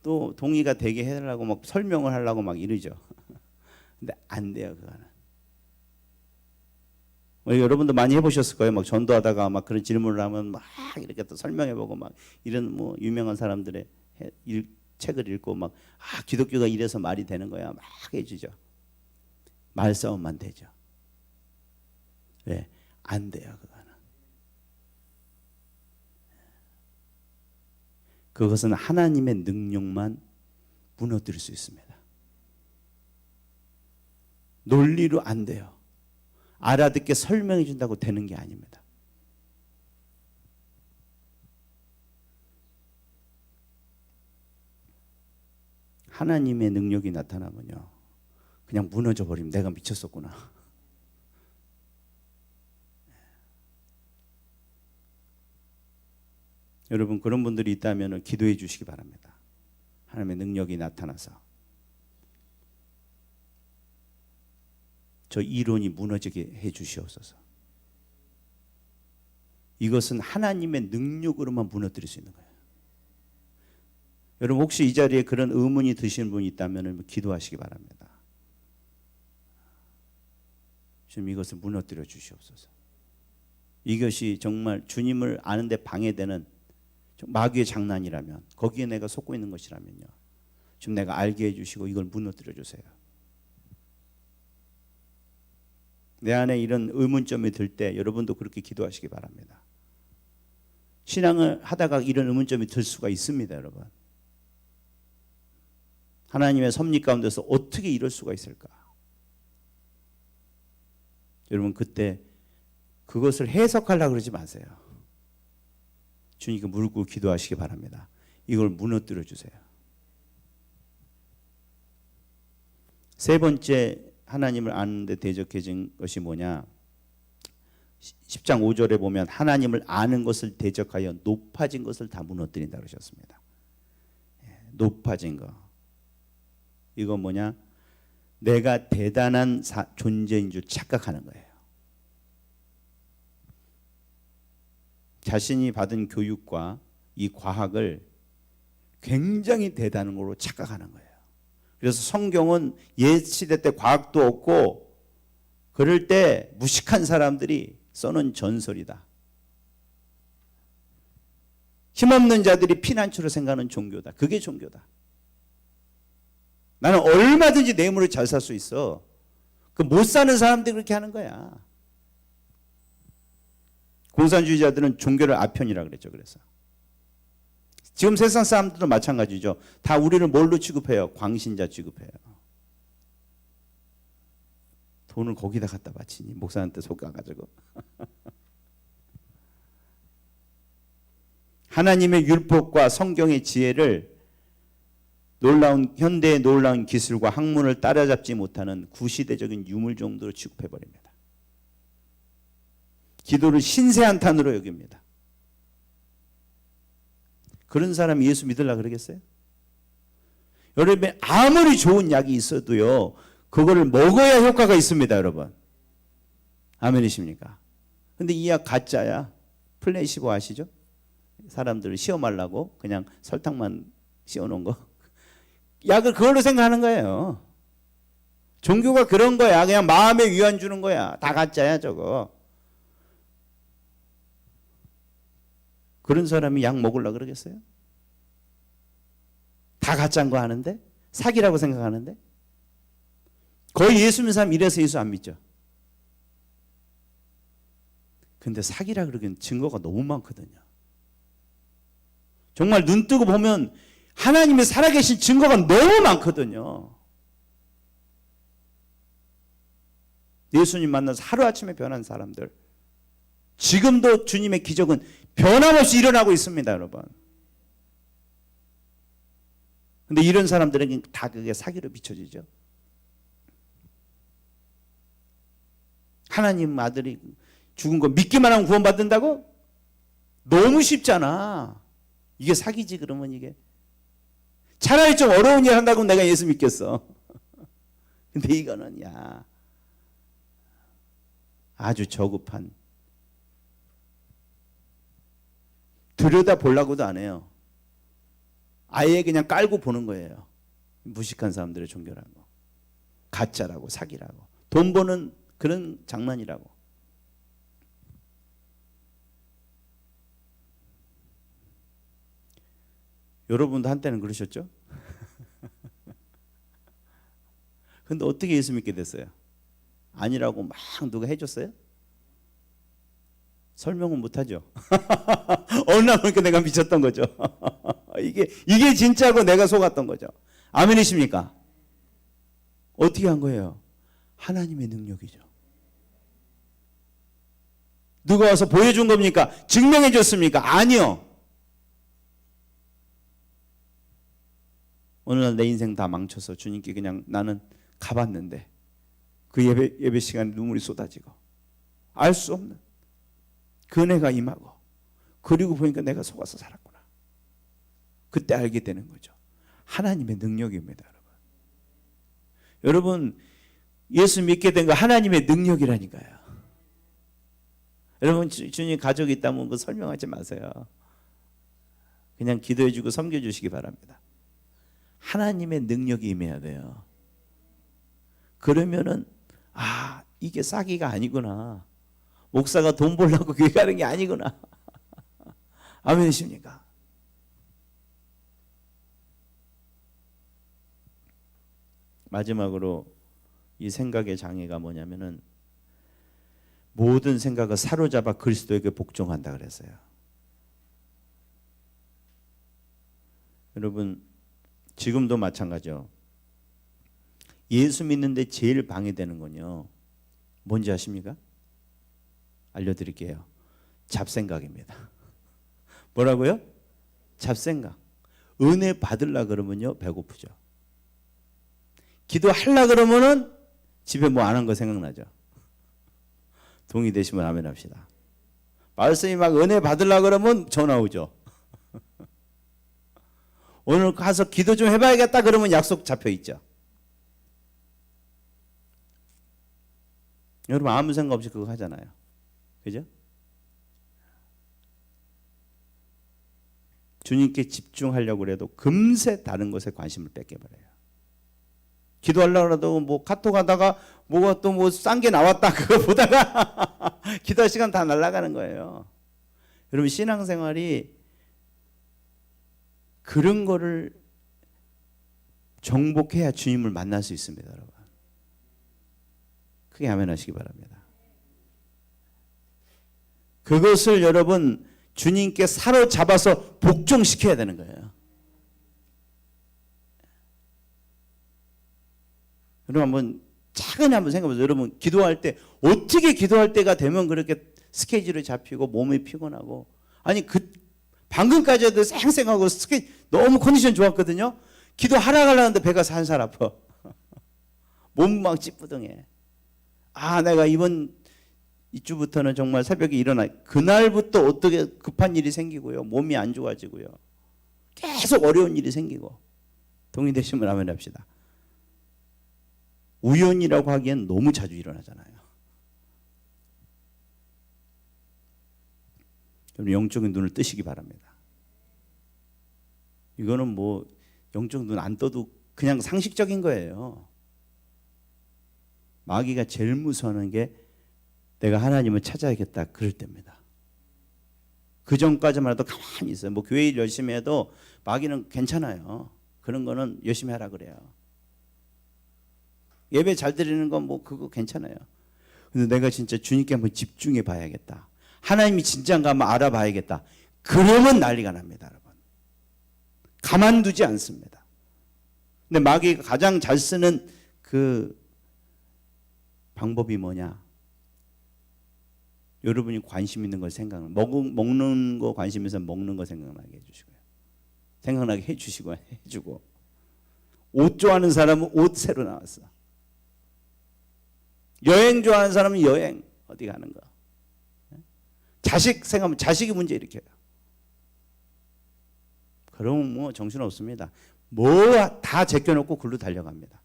또 동의가 되게 해달라고 막 설명을 하려고 막 이러죠. 근데 안 돼요, 그거는. 여러분도 많이 해보셨을 거예요. 막 전도하다가 막 그런 질문을 하면 막 이렇게 또 설명해보고 막 이런 뭐 유명한 사람들의 책을 읽고 막 기독교가 이래서 말이 되는 거야 막 해주죠. 말싸움만 되죠. 왜? 안 돼요, 그거는. 그것은 하나님의 능력만 무너뜨릴 수 있습니다. 논리로 안 돼요. 알아듣게 설명해 준다고 되는 게 아닙니다. 하나님의 능력이 나타나면요, 그냥 무너져 버리면 내가 미쳤었구나. 여러분 그런 분들이 있다면 기도해 주시기 바랍니다. 하나님의 능력이 나타나서 저 이론이 무너지게 해 주시옵소서. 이것은 하나님의 능력으로만 무너뜨릴 수 있는 거예요. 여러분 혹시 이 자리에 그런 의문이 드시는 분이 있다면 기도하시기 바랍니다. 주님 이것을 무너뜨려 주시옵소서. 이것이 정말 주님을 아는데 방해되는 마귀의 장난이라면, 거기에 내가 속고 있는 것이라면요, 좀 내가 알게 해주시고 이걸 무너뜨려 주세요. 내 안에 이런 의문점이 들 때 여러분도 그렇게 기도하시기 바랍니다. 신앙을 하다가 이런 의문점이 들 수가 있습니다, 여러분. 하나님의 섭리 가운데서 어떻게 이럴 수가 있을까? 여러분 그때 그것을 해석하려고 그러지 마세요. 주님께 무릎 꿇고 기도하시기 바랍니다. 이걸 무너뜨려 주세요. 세 번째 하나님을 아는 데 대적해진 것이 뭐냐? 10장 5절에 보면 하나님을 아는 것을 대적하여 높아진 것을 다 무너뜨린다 그러셨습니다. 높아진 거. 이건 뭐냐? 내가 대단한 존재인 줄 착각하는 거예요. 자신이 받은 교육과 이 과학을 굉장히 대단한 걸로 착각하는 거예요. 그래서 성경은 옛 시대 때 과학도 없고 그럴 때 무식한 사람들이 써놓은 전설이다. 힘없는 자들이 피난처로 생각하는 종교다. 그게 종교다. 나는 얼마든지 내 힘으로 잘 살 수 있어. 그 못 사는 사람들이 그렇게 하는 거야. 공산주의자들은 종교를 아편이라 그랬죠. 그래서 지금 세상 사람들도 마찬가지죠. 다 우리를 뭘로 취급해요? 광신자 취급해요. 돈을 거기다 갖다 바치니 목사한테 속아가지고. 하나님의 율법과 성경의 지혜를 현대의 놀라운 기술과 학문을 따라잡지 못하는 구시대적인 유물 정도로 취급해버립니다. 기도를 신세한탄으로 여깁니다. 그런 사람이 예수 믿으려고 그러겠어요? 여러분, 아무리 좋은 약이 있어도요, 그거를 먹어야 효과가 있습니다, 여러분. 아멘이십니까? 근데 이 약 가짜야. 플레이시보 아시죠? 사람들을 시험하려고 그냥 설탕만 씌워놓은 거. 약을 그걸로 생각하는 거예요. 종교가 그런 거야. 그냥 마음에 위안 주는 거야. 다 가짜야, 저거. 그런 사람이 약 먹으려고 그러겠어요? 다 가짜인 거 아는데? 사기라고 생각하는데? 거의 예수 믿는 사람 이래서 예수 안 믿죠. 근데 사기라 그러기엔 증거가 너무 많거든요. 정말 눈 뜨고 보면 하나님의 살아계신 증거가 너무 많거든요. 예수님 만나서 하루아침에 변한 사람들, 지금도 주님의 기적은 변함없이 일어나고 있습니다, 여러분. 근데 이런 사람들에게 다 그게 사기로 비춰지죠. 하나님 아들이 죽은 거 믿기만 하면 구원받는다고? 너무 쉽잖아. 이게 사기지. 그러면 이게 차라리 좀 어려운 일 한다고 내가 예수 믿겠어. 근데 이거는 아주 저급한, 들여다 보려고도 안 해요. 아예 그냥 깔고 보는 거예요. 무식한 사람들의 종교라고, 가짜라고, 사기라고, 돈 버는 그런 장난이라고. 여러분도 한때는 그러셨죠? 근데 어떻게 예수 믿게 됐어요? 아니라고 막 누가 해줬어요? 설명은 못하죠. 어느 날 보니까 내가 미쳤던 거죠. 이게 진짜고 내가 속았던 거죠. 아멘이십니까? 어떻게 한 거예요? 하나님의 능력이죠. 누가 와서 보여준 겁니까? 증명해 줬습니까? 아니요. 어느 날 내 인생 다 망쳐서 주님께 그냥 나는 가봤는데 그 예배 시간에 눈물이 쏟아지고 알 수 없는 그 은혜가 임하고, 그리고 보니까 내가 속아서 살았구나. 그때 알게 되는 거죠. 하나님의 능력입니다, 여러분. 여러분, 예수 믿게 된 거 하나님의 능력이라니까요. 여러분, 주님 가족이 있다면 그 설명하지 마세요. 그냥 기도해주고 섬겨주시기 바랍니다. 하나님의 능력이 임해야 돼요. 그러면은 이게 사기가 아니구나. 목사가 돈 벌려고 교회 가는 게 아니구나. 아멘이십니까? 마지막으로 이 생각의 장애가 뭐냐면은 모든 생각을 사로잡아 그리스도에게 복종한다 그랬어요. 여러분, 지금도 마찬가지죠. 예수 믿는데 제일 방해되는 건요, 뭔지 아십니까? 알려드릴게요. 잡생각입니다. 뭐라고요? 잡생각. 은혜 받으려 그러면요, 배고프죠. 기도하려 그러면은 집에 뭐 안 한 거 생각나죠. 동의되시면 아멘 합시다. 말씀이 막 은혜 받으려 그러면 전화 오죠. 오늘 가서 기도 좀 해봐야겠다 그러면 약속 잡혀 있죠. 여러분, 아무 생각 없이 그거 하잖아요. 그죠? 주님께 집중하려고 해도 금세 다른 것에 관심을 뺏겨버려요. 기도하려고 해도 뭐 카톡 하다가 뭐가 또 뭐 싼 게 나왔다 그거 보다가 기도할 시간 다 날아가는 거예요. 여러분, 신앙생활이 그런 거를 정복해야 주님을 만날 수 있습니다, 여러분. 크게 아멘 하시기 바랍니다. 그것을 여러분 주님께 사로잡아서 복종시켜야 되는 거예요. 여러분, 한번 차근히 한번 생각해보세요. 여러분, 기도할 때 어떻게 기도할 때가 되면 그렇게 스케줄이 잡히고 몸이 피곤하고, 아니 방금까지도 쌩쌩하고 너무 컨디션 좋았거든요. 기도 하락을 하는데 배가 살살 아파. 몸 막 찌뿌둥해. 아, 내가 이주부터는 정말 새벽에 일어나 그날부터 어떻게 급한 일이 생기고요. 몸이 안 좋아지고요. 계속 어려운 일이 생기고. 동의되시면 아멘 합시다. 우연이라고 하기엔 너무 자주 일어나잖아요. 여러분 영적인 눈을 뜨시기 바랍니다. 이거는 뭐 영적 눈 안 떠도 그냥 상식적인 거예요. 마귀가 제일 무서워하는 게 내가 하나님을 찾아야겠다 그럴 때입니다. 그 전까지만 해도 가만히 있어요. 뭐 교회 일 열심히 해도 마귀는 괜찮아요. 그런 거는 열심히 하라 그래요. 예배 잘 드리는 건 뭐 그거 괜찮아요. 근데 내가 진짜 주님께 한번 집중해 봐야겠다. 하나님이 진짜인가 한번 알아봐야겠다. 그러면 난리가 납니다, 여러분. 가만두지 않습니다. 근데 마귀가 가장 잘 쓰는 그 방법이 뭐냐? 여러분이 관심 있는 걸 먹는 거 관심 있으면 먹는 거 생각나게 해주시고요. 생각나게 해주고. 옷 좋아하는 사람은 옷 새로 나왔어. 여행 좋아하는 사람은 여행 어디 가는 거. 자식 생각하면 자식이 문제 일으켜요. 그러면 뭐 정신 없습니다. 뭐 다 제껴놓고 글로 달려갑니다.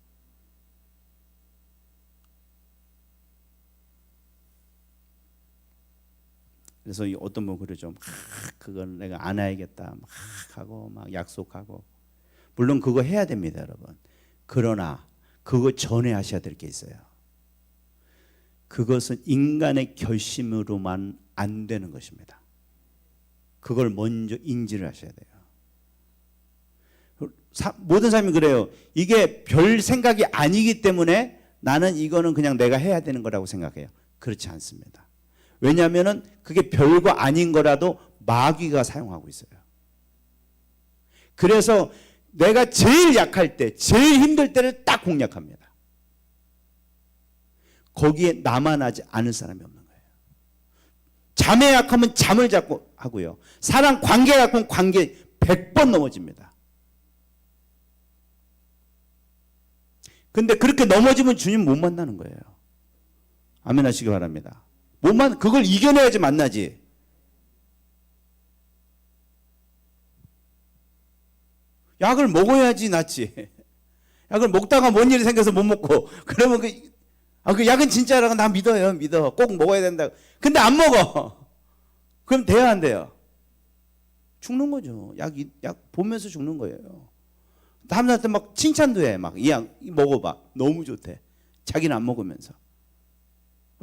그래서 어떤 분 그러죠. 그건 내가 안 해야겠다. 막 하고 막 약속하고. 물론 그거 해야 됩니다, 여러분. 그러나 그거 전에 하셔야 될 게 있어요. 그것은 인간의 결심으로만 안 되는 것입니다. 그걸 먼저 인지를 하셔야 돼요. 모든 사람이 그래요. 이게 별 생각이 아니기 때문에 나는 이거는 그냥 내가 해야 되는 거라고 생각해요. 그렇지 않습니다. 왜냐하면 그게 별거 아닌 거라도 마귀가 사용하고 있어요. 그래서 내가 제일 약할 때, 제일 힘들 때를 딱 공략합니다. 거기에 나만 하지 않을 사람이 없는 거예요. 잠에 약하면 잠을 잡고 하고요. 사람 관계에 약하면 관계 100번 넘어집니다. 근데 그렇게 넘어지면 주님 못 만나는 거예요. 아멘 하시기 바랍니다. 그걸 이겨내야지 만나지. 약을 먹어야지 낫지. 약을 먹다가 뭔 일이 생겨서 못 먹고 그러면 그 약은 진짜라고 나 믿어요. 믿어. 꼭 먹어야 된다. 근데 안 먹어. 그럼 돼야 안 돼요? 죽는 거죠. 약 보면서 죽는 거예요. 다음날한테 막 칭찬도 해. 막 이 약 먹어봐. 너무 좋대. 자기는 안 먹으면서.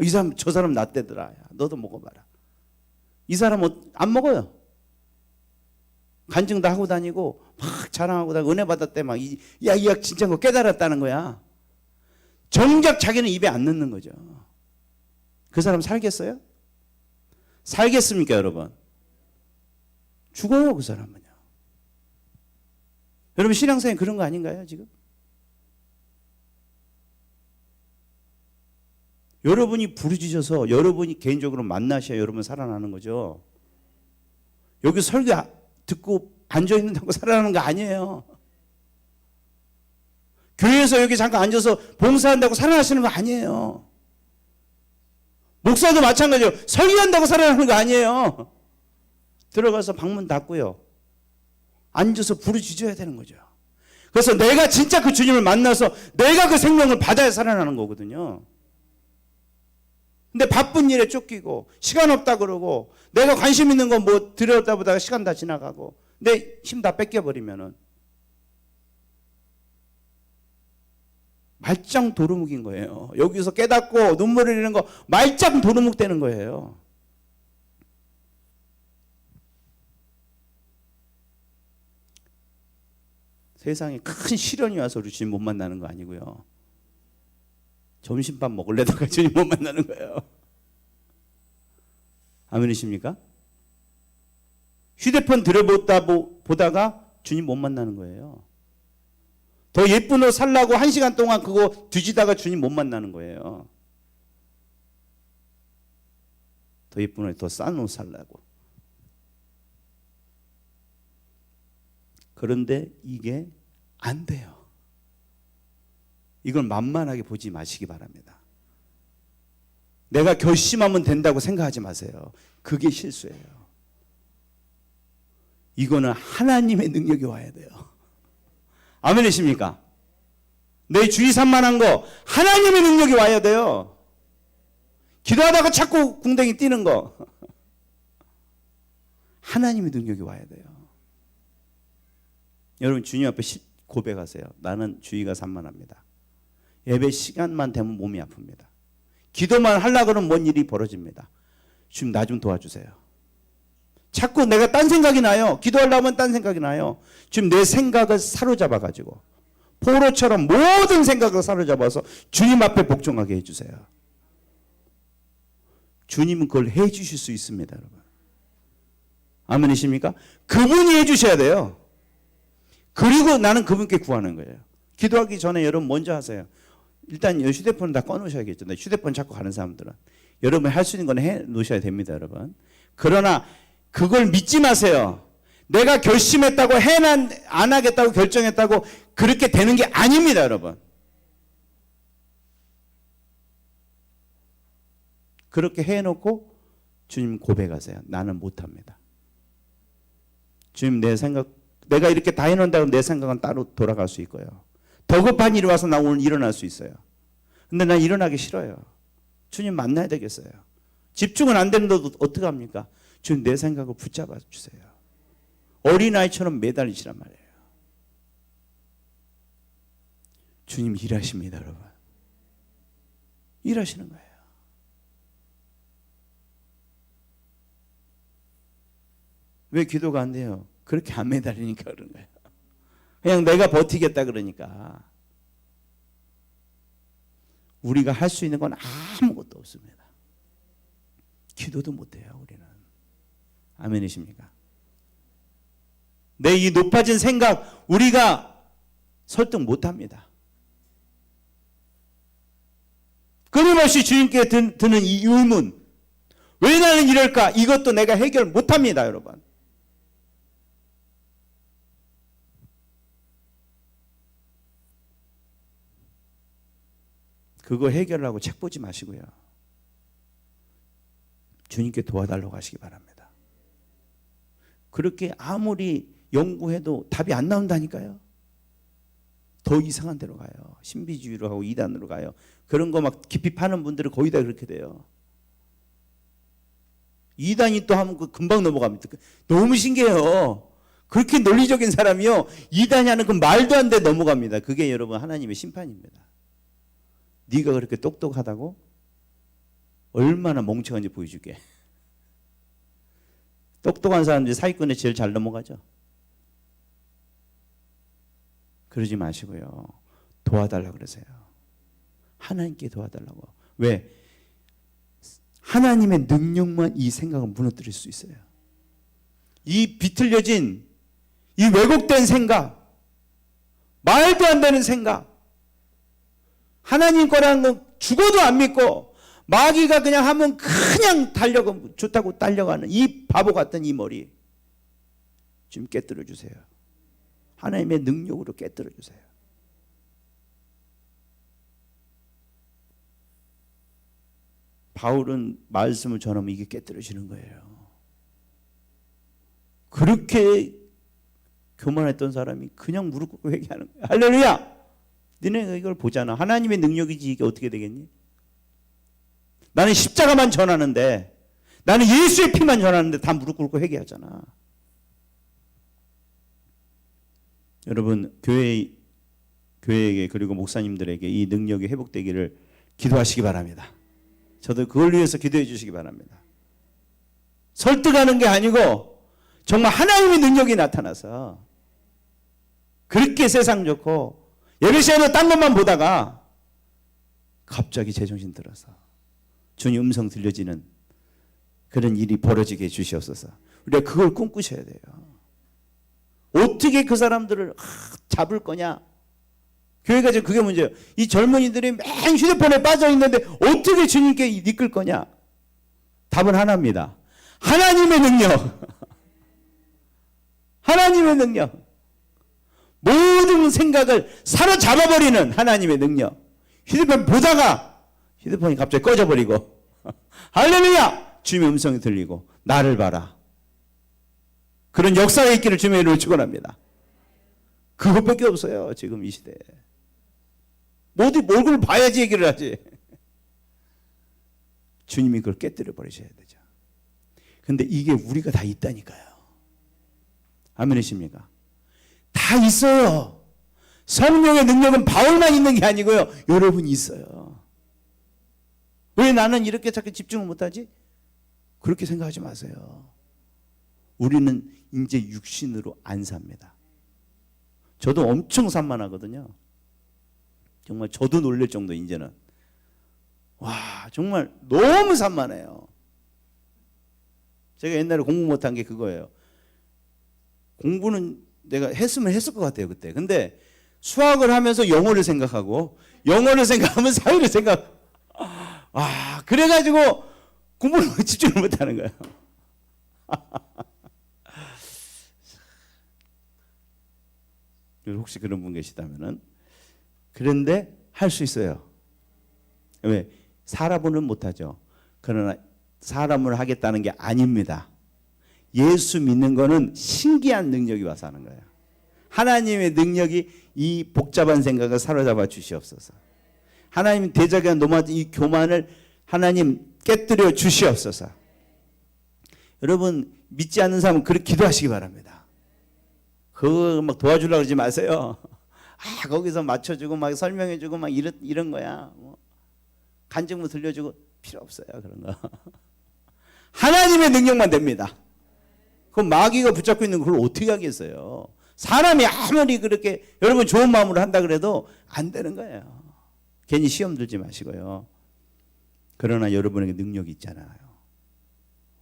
이 사람 저 사람 낫대더라. 야, 너도 먹어봐라. 이 사람은 안 먹어요. 간증 다 하고 다니고 막 자랑하고 다니고 은혜 받았대. 막 이 약 진짜인 거 깨달았다는 거야. 정작 자기는 입에 안 넣는 거죠. 그 사람 살겠어요? 살겠습니까, 여러분? 죽어요, 그 사람은요. 여러분 신앙생활 그런 거 아닌가요, 지금? 여러분이 부르짖어서 여러분이 개인적으로 만나셔야 여러분 살아나는 거죠. 여기 설교 듣고 앉아있는다고 살아나는 거 아니에요. 교회에서 여기 잠깐 앉아서 봉사한다고 살아나시는 거 아니에요. 목사도 마찬가지예요. 설교한다고 살아나는 거 아니에요. 들어가서 방문 닫고요. 앉아서 부르짖어야 되는 거죠. 그래서 내가 진짜 그 주님을 만나서 내가 그 생명을 받아야 살아나는 거거든요. 근데 바쁜 일에 쫓기고 시간 없다 그러고 내가 관심 있는 거 뭐 들여다 보다가 시간 다 지나가고 내 힘 다 뺏겨버리면은 말짱 도루묵인 거예요. 여기서 깨닫고 눈물을 흘리는 거 말짱 도루묵 되는 거예요. 세상에 큰 시련이 와서 우리 주님 못 만나는 거 아니고요. 점심밥 먹으려다가 주님 못 만나는 거예요. 아멘이십니까? 휴대폰 보다가 주님 못 만나는 거예요. 더 예쁜 옷 살라고 1시간 동안 그거 뒤지다가 주님 못 만나는 거예요. 더 예쁜 옷, 더 싼 옷 살라고. 그런데 이게 안 돼요. 이걸 만만하게 보지 마시기 바랍니다. 내가 결심하면 된다고 생각하지 마세요. 그게 실수예요. 이거는 하나님의 능력이 와야 돼요. 아멘이십니까? 내 주의 산만한 거 하나님의 능력이 와야 돼요. 기도하다가 자꾸 궁뎅이 뛰는 거 하나님의 능력이 와야 돼요. 여러분 주님 앞에 고백하세요. 나는 주의가 산만합니다. 예배 시간만 되면 몸이 아픕니다. 기도만 하려고 그러면 뭔 일이 벌어집니다. 주님 나 좀 도와주세요. 자꾸 내가 딴 생각이 나요. 기도하려면 딴 생각이 나요. 주님 내 생각을 사로잡아가지고 포로처럼 모든 생각을 사로잡아서 주님 앞에 복종하게 해주세요. 주님은 그걸 해주실 수 있습니다. 여러분 아멘이십니까? 그분이 해주셔야 돼요. 그리고 나는 그분께 구하는 거예요. 기도하기 전에 여러분 먼저 하세요. 일단 휴대폰을 다 꺼놓으셔야겠죠. 휴대폰 찾고 가는 사람들은 여러분이 할 수 있는 건 해 놓으셔야 됩니다. 여러분 그러나 그걸 믿지 마세요. 내가 결심했다고 안 하겠다고 결정했다고 그렇게 되는 게 아닙니다. 여러분 그렇게 해놓고 주님 고백하세요. 나는 못합니다. 주님 내가 이렇게 다 해놓는다고 내 생각은 따로 돌아갈 수 있고요. 더 급한 일이 와서 나 오늘 일어날 수 있어요. 근데 난 일어나기 싫어요. 주님 만나야 되겠어요. 집중은 안 되는데 어떻게 합니까? 주님 내 생각을 붙잡아 주세요. 어린아이처럼 매달리시란 말이에요. 주님 일하십니다. 여러분 일하시는 거예요. 왜 기도가 안 돼요? 그렇게 안 매달리니까 그런 거예요. 그냥 내가 버티겠다 그러니까. 우리가 할 수 있는 건 아무것도 없습니다. 기도도 못해요 우리는. 아멘이십니까? 내 이 높아진 생각 우리가 설득 못합니다. 끊임없이 주님께 드는 이 의문, 왜 나는 이럴까? 이것도 내가 해결 못합니다. 여러분 그거 해결하고 책 보지 마시고요. 주님께 도와달라고 하시기 바랍니다. 그렇게 아무리 연구해도 답이 안 나온다니까요. 더 이상한 데로 가요. 신비주의로 가고 이단으로 가요. 그런 거 막 깊이 파는 분들은 거의 다 그렇게 돼요. 이단이 또 하면 금방 넘어갑니다. 너무 신기해요. 그렇게 논리적인 사람이요. 이단이 하는 그 말도 안 돼 넘어갑니다. 그게 여러분 하나님의 심판입니다. 네가 그렇게 똑똑하다고? 얼마나 멍청한지 보여줄게. 똑똑한 사람들이 사기꾼에 제일 잘 넘어가죠. 그러지 마시고요. 도와달라고 그러세요. 하나님께 도와달라고. 왜? 하나님의 능력만 이 생각을 무너뜨릴 수 있어요. 이 비틀려진, 이 왜곡된 생각, 말도 안 되는 생각, 하나님 거라는 건 죽어도 안 믿고 마귀가 그냥 하면 그냥 달려가 좋다고 달려가는 이 바보 같은 이 머리 좀 깨뜨려 주세요. 하나님의 능력으로 깨뜨려 주세요. 바울은 말씀을 전하면 이게 깨뜨려지는 거예요. 그렇게 교만했던 사람이 그냥 무릎 꿇고 회개하는 거예요. 할렐루야! 너네 이걸 보잖아. 하나님의 능력이지 이게 어떻게 되겠니? 나는 십자가만 전하는데, 나는 예수의 피만 전하는데 다 무릎 꿇고 회개하잖아. 여러분 교회에게 그리고 목사님들에게 이 능력이 회복되기를 기도하시기 바랍니다. 저도 그걸 위해서 기도해 주시기 바랍니다. 설득하는 게 아니고 정말 하나님의 능력이 나타나서 그렇게 세상 좋고 예배 시간에 딴 것만 보다가 갑자기 제정신 들어서 주님 음성 들려지는 그런 일이 벌어지게 해주시옵소서. 우리가 그걸 꿈꾸셔야 돼요. 어떻게 그 사람들을 잡을 거냐? 교회가 지금 그게 문제예요. 이 젊은이들이 맨 휴대폰에 빠져 있는데 어떻게 주님께 이끌 거냐? 답은 하나입니다. 하나님의 능력. 하나님의 능력. 모든 생각을 사로잡아버리는 하나님의 능력. 휴대폰 보다가 휴대폰이 갑자기 꺼져버리고 할렐루야! 주님의 음성이 들리고 나를 봐라. 그런 역사가 있기를 주님의 이름으로 축원합니다. 그것밖에 없어요. 지금 이 시대에. 모두 얼굴을 봐야지 얘기를 하지. 주님이 그걸 깨뜨려 버리셔야 되죠. 근데 이게 우리가 다 있다니까요. 아멘이십니까? 다 있어요. 성령의 능력은 바울만 있는 게 아니고요. 여러분 있어요. 왜 나는 이렇게 자꾸 집중을 못하지? 그렇게 생각하지 마세요. 우리는 이제 육신으로 안 삽니다. 저도 엄청 산만하거든요. 정말 저도 놀랄 정도 이제는. 와, 정말 너무 산만해요. 제가 옛날에 공부 못한 게 그거예요. 공부는 내가 했으면 했을 것 같아요, 그때. 근데 수학을 하면서 영어를 생각하고, 영어를 생각하면 사회를 생각. 와, 그래가지고 공부를 집중을 못하는 거예요. 혹시 그런 분 계시다면은, 그런데 할 수 있어요. 왜? 사람은 못하죠. 그러나 사람을 하겠다는 게 아닙니다. 예수 믿는 거는 신기한 능력이 와서 하는 거예요. 하나님의 능력이 이 복잡한 생각을 사로잡아 주시옵소서. 하나님 대적의 노마드 이 교만을 하나님 깨뜨려 주시옵소서. 여러분 믿지 않는 사람은 그렇게 기도하시기 바랍니다. 그거 막 도와주려고 그러지 마세요. 아, 거기서 맞춰주고 막 설명해주고 막 이런 거야. 뭐 간증문 들려주고 필요 없어요. 그런 거. 하나님의 능력만 됩니다. 그럼 마귀가 붙잡고 있는 걸 어떻게 하겠어요? 사람이 아무리 그렇게 여러분 좋은 마음으로 한다 그래도 안 되는 거예요. 괜히 시험 들지 마시고요. 그러나 여러분에게 능력이 있잖아요.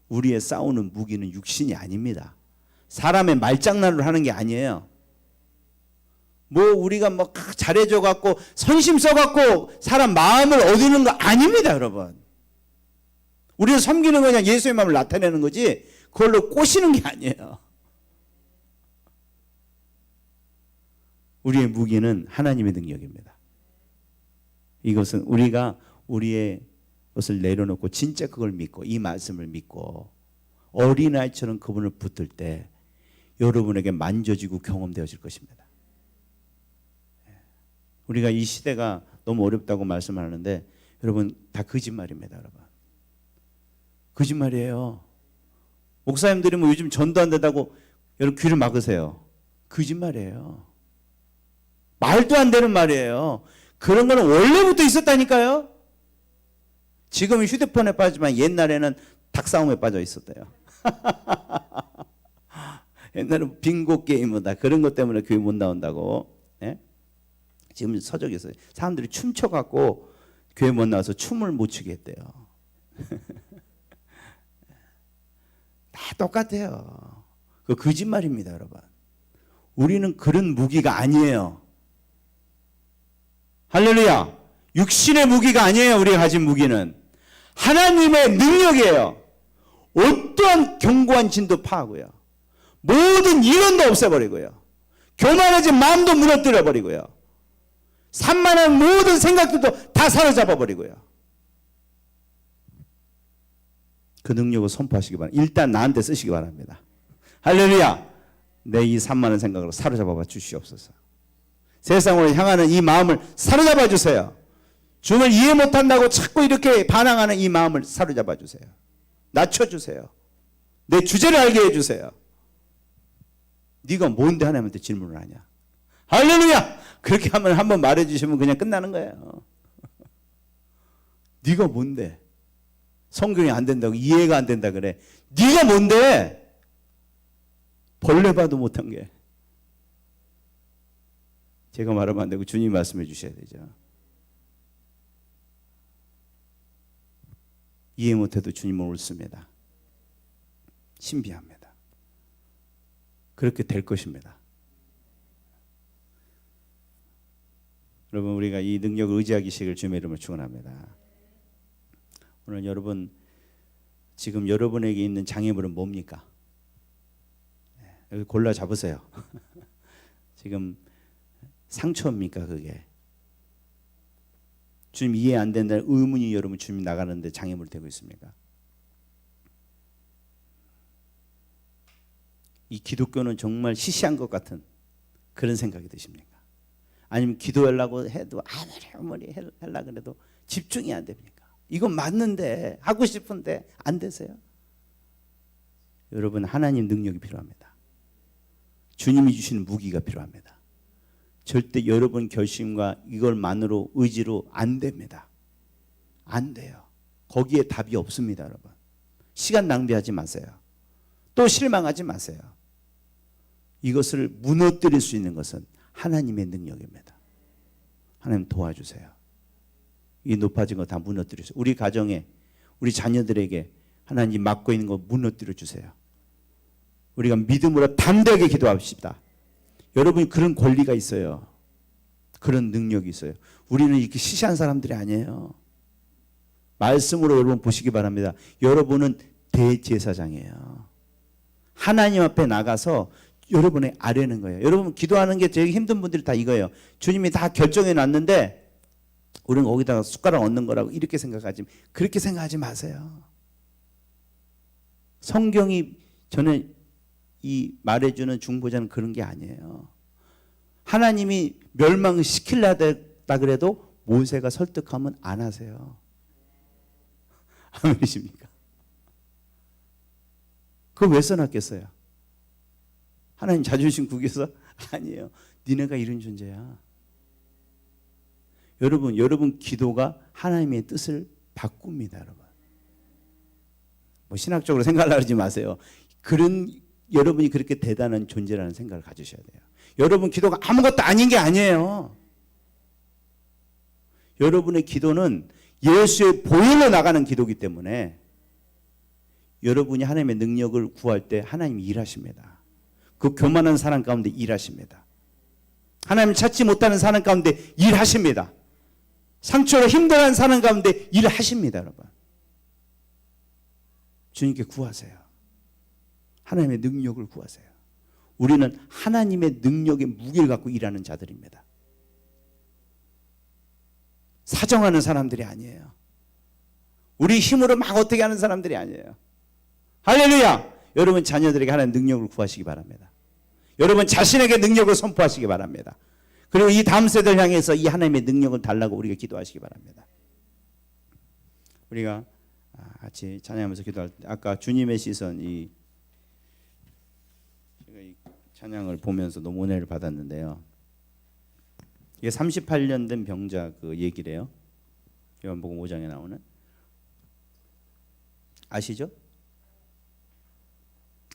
우리의 싸우는 무기는 육신이 아닙니다. 사람의 말장난을 하는 게 아니에요. 뭐 우리가 뭐 잘해줘 갖고 선심 써 갖고 사람 마음을 얻는 거 아닙니다, 여러분. 우리는 섬기는 거 그냥 예수의 마음을 나타내는 거지 그걸로 꼬시는 게 아니에요. 우리의 무기는 하나님의 능력입니다. 이것은 우리가 우리의 것을 내려놓고 진짜 그걸 믿고 이 말씀을 믿고 어린아이처럼 그분을 붙들 때 여러분에게 만져지고 경험되어질 것입니다. 우리가 이 시대가 너무 어렵다고 말씀하는데 여러분 다 거짓말입니다. 여러분 거짓말이에요. 목사님들이 뭐 요즘 전도 안 된다고 여러분 귀를 막으세요. 거짓말이에요. 말도 안 되는 말이에요. 그런 거는 원래부터 있었다니까요. 지금은 휴대폰에 빠지만 옛날에는 닭싸움에 빠져 있었대요. 옛날에는 빙고 게임이다. 그런 것 때문에 교회 못 나온다고. 예? 지금 서적이 있어요. 사람들이 춤춰갖고 교회 못 나와서 춤을 못 추게 했대요. 다 똑같아요. 그 거짓말입니다, 여러분. 우리는 그런 무기가 아니에요. 할렐루야. 육신의 무기가 아니에요. 우리가 가진 무기는 하나님의 능력이에요. 어떠한 견고한 진도 파하고요. 모든 이론도 없애버리고요. 교만해진 마음도 무너뜨려버리고요. 산만한 모든 생각들도 다 사로잡아버리고요. 그 능력을 선포하시기 바랍니다. 일단 나한테 쓰시기 바랍니다. 할렐루야. 내 이 산만한 생각으로 사로잡아 주시옵소서. 세상으로 향하는 이 마음을 사로잡아 주세요. 주님을 이해 못한다고 자꾸 이렇게 반항하는 이 마음을 사로잡아 주세요. 낮춰주세요. 내 주제를 알게 해주세요. 네가 뭔데 하나님한테 질문을 하냐. 할렐루야. 그렇게 하면 한번 말해주시면 그냥 끝나는 거예요. 네가 뭔데. 성경이 안 된다고 이해가 안 된다 그래. 네가 뭔데. 벌레 봐도 못한 게. 제가 말하면 안 되고 주님 말씀해 주셔야 되죠. 이해 못해도 주님은 옳습니다. 신비합니다. 그렇게 될 것입니다. 여러분 우리가 이 능력을 의지하기식을 주님의 이름으로 축원합니다. 오늘 여러분 지금 여러분에게 있는 장애물은 뭡니까? 여기 골라 잡으세요. 지금 상처입니까 그게? 주님 이해 안 된다는 의문이 여러분 주님 나가는데 장애물 되고 있습니까? 이 기독교는 정말 시시한 것 같은 그런 생각이 드십니까? 아니면 기도하려고 해도 아무리 하려고 해도 집중이 안 됩니까? 이건 맞는데 하고 싶은데 안 되세요? 여러분 하나님 능력이 필요합니다. 주님이 주시는 무기가 필요합니다. 절대 여러분 결심과 이걸만으로 의지로 안 됩니다. 안 돼요. 거기에 답이 없습니다, 여러분. 시간 낭비하지 마세요. 또 실망하지 마세요. 이것을 무너뜨릴 수 있는 것은 하나님의 능력입니다. 하나님 도와주세요. 이 높아진 거 다 무너뜨리세요. 우리 가정에, 우리 자녀들에게 하나님 맡고 있는 거 무너뜨려 주세요. 우리가 믿음으로 담대하게 기도합시다. 여러분이 그런 권리가 있어요. 그런 능력이 있어요. 우리는 이렇게 시시한 사람들이 아니에요. 말씀으로 여러분 보시기 바랍니다. 여러분은 대제사장이에요. 하나님 앞에 나가서 여러분의 아뢰는 거예요. 여러분 기도하는 게 되게 힘든 분들이 다 이거예요. 주님이 다 결정해 놨는데 우리는 거기다가 숟가락 얹는 거라고 이렇게 생각하지, 그렇게 생각하지 마세요. 성경이 저는 이 말해주는 중보자는 그런 게 아니에요. 하나님이 멸망을 시키려 했다 그래도 모세가 설득하면 안 하세요. 아멘이십니까? 그거 왜 써놨겠어요? 하나님 자존심 구겨서? 아니에요. 니네가 이런 존재야. 여러분 기도가 하나님의 뜻을 바꿉니다, 여러분. 뭐 신학적으로 생각하려고 하지 마세요. 여러분이 그렇게 대단한 존재라는 생각을 가지셔야 돼요. 여러분 기도가 아무것도 아닌 게 아니에요. 여러분의 기도는 예수의 보혈로 나가는 기도이기 때문에 여러분이 하나님의 능력을 구할 때 하나님이 일하십니다. 그 교만한 사람 가운데 일하십니다. 하나님 찾지 못하는 사람 가운데 일하십니다. 상처로 힘들어하는 사람 가운데 일하십니다, 여러분. 주님께 구하세요. 하나님의 능력을 구하세요. 우리는 하나님의 능력의 무게를 갖고 일하는 자들입니다. 사정하는 사람들이 아니에요. 우리 힘으로 막 어떻게 하는 사람들이 아니에요. 할렐루야! 여러분 자녀들에게 하나님 능력을 구하시기 바랍니다. 여러분 자신에게 능력을 선포하시기 바랍니다. 그리고 이 다음 세대를 향해서 이 하나님의 능력을 달라고 우리가 기도하시기 바랍니다. 우리가 같이 찬양하면서 기도할 때 아까 주님의 시선, 제가 이 찬양을 보면서 너무 은혜를 받았는데요. 이게 38년 된 병자 그 얘기래요. 요한복음 5장에 나오는. 아시죠?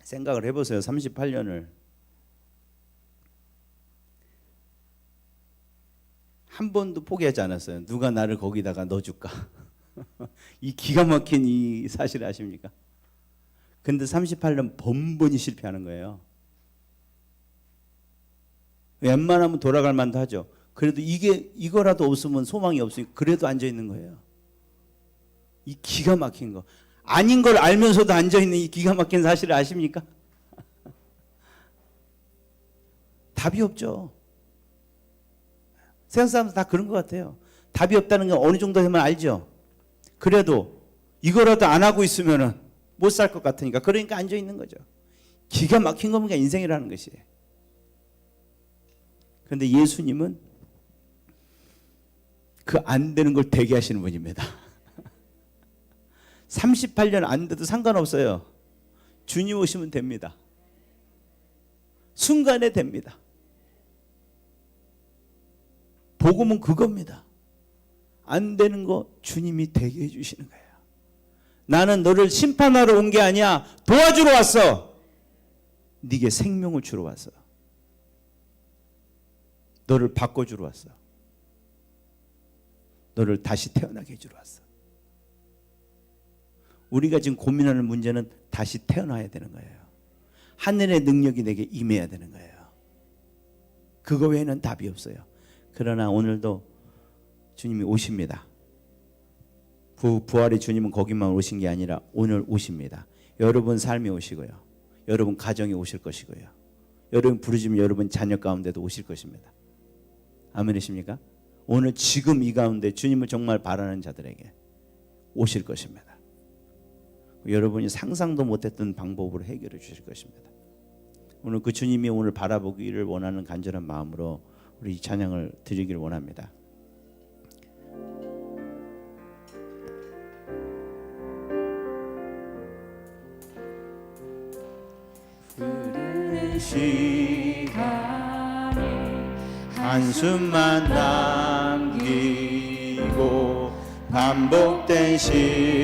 생각을 해보세요. 38년을 한 번도 포기하지 않았어요. 누가 나를 거기다가 넣어줄까? 이 기가 막힌 이 사실을 아십니까? 근데 38년 번번이 실패하는 거예요. 웬만하면 돌아갈 만도 하죠. 그래도 이거라도 없으면 소망이 없으니까 그래도 앉아 있는 거예요. 이 기가 막힌 거. 아닌 걸 알면서도 앉아 있는 이 기가 막힌 사실을 아십니까? 답이 없죠. 세상 사람들 다 그런 것 같아요. 답이 없다는 게 어느 정도 되면 알죠. 그래도 이거라도 안 하고 있으면은 못 살 것 같으니까 그러니까 앉아 있는 거죠. 기가 막힌 겁니까 인생이라는 것이. 그런데 예수님은 그 안 되는 걸 되게 하시는 분입니다. 38년 안 돼도 상관없어요. 주님 오시면 됩니다. 순간에 됩니다. 복음은 그겁니다. 안 되는 거 주님이 되게 해주시는 거예요. 나는 너를 심판하러 온 게 아니야. 도와주러 왔어. 네게 생명을 주러 왔어. 너를 바꿔주러 왔어. 너를 다시 태어나게 해주러 왔어. 우리가 지금 고민하는 문제는 다시 태어나야 되는 거예요. 하늘의 능력이 내게 임해야 되는 거예요. 그거 외에는 답이 없어요. 그러나 오늘도 주님이 오십니다. 부활의 주님은 거기만 오신 게 아니라 오늘 오십니다. 여러분 삶에 오시고요. 여러분 가정에 오실 것이고요. 여러분 부르짖으면 여러분 자녀 가운데도 오실 것입니다. 아멘이십니까? 오늘 지금 이 가운데 주님을 정말 바라는 자들에게 오실 것입니다. 여러분이 상상도 못했던 방법으로 해결해 주실 것입니다. 오늘 그 주님이 오늘 바라보기를 원하는 간절한 마음으로 우리 이 찬양을 드리기를 원합니다. 시간에 한숨만 남기고 반복된 시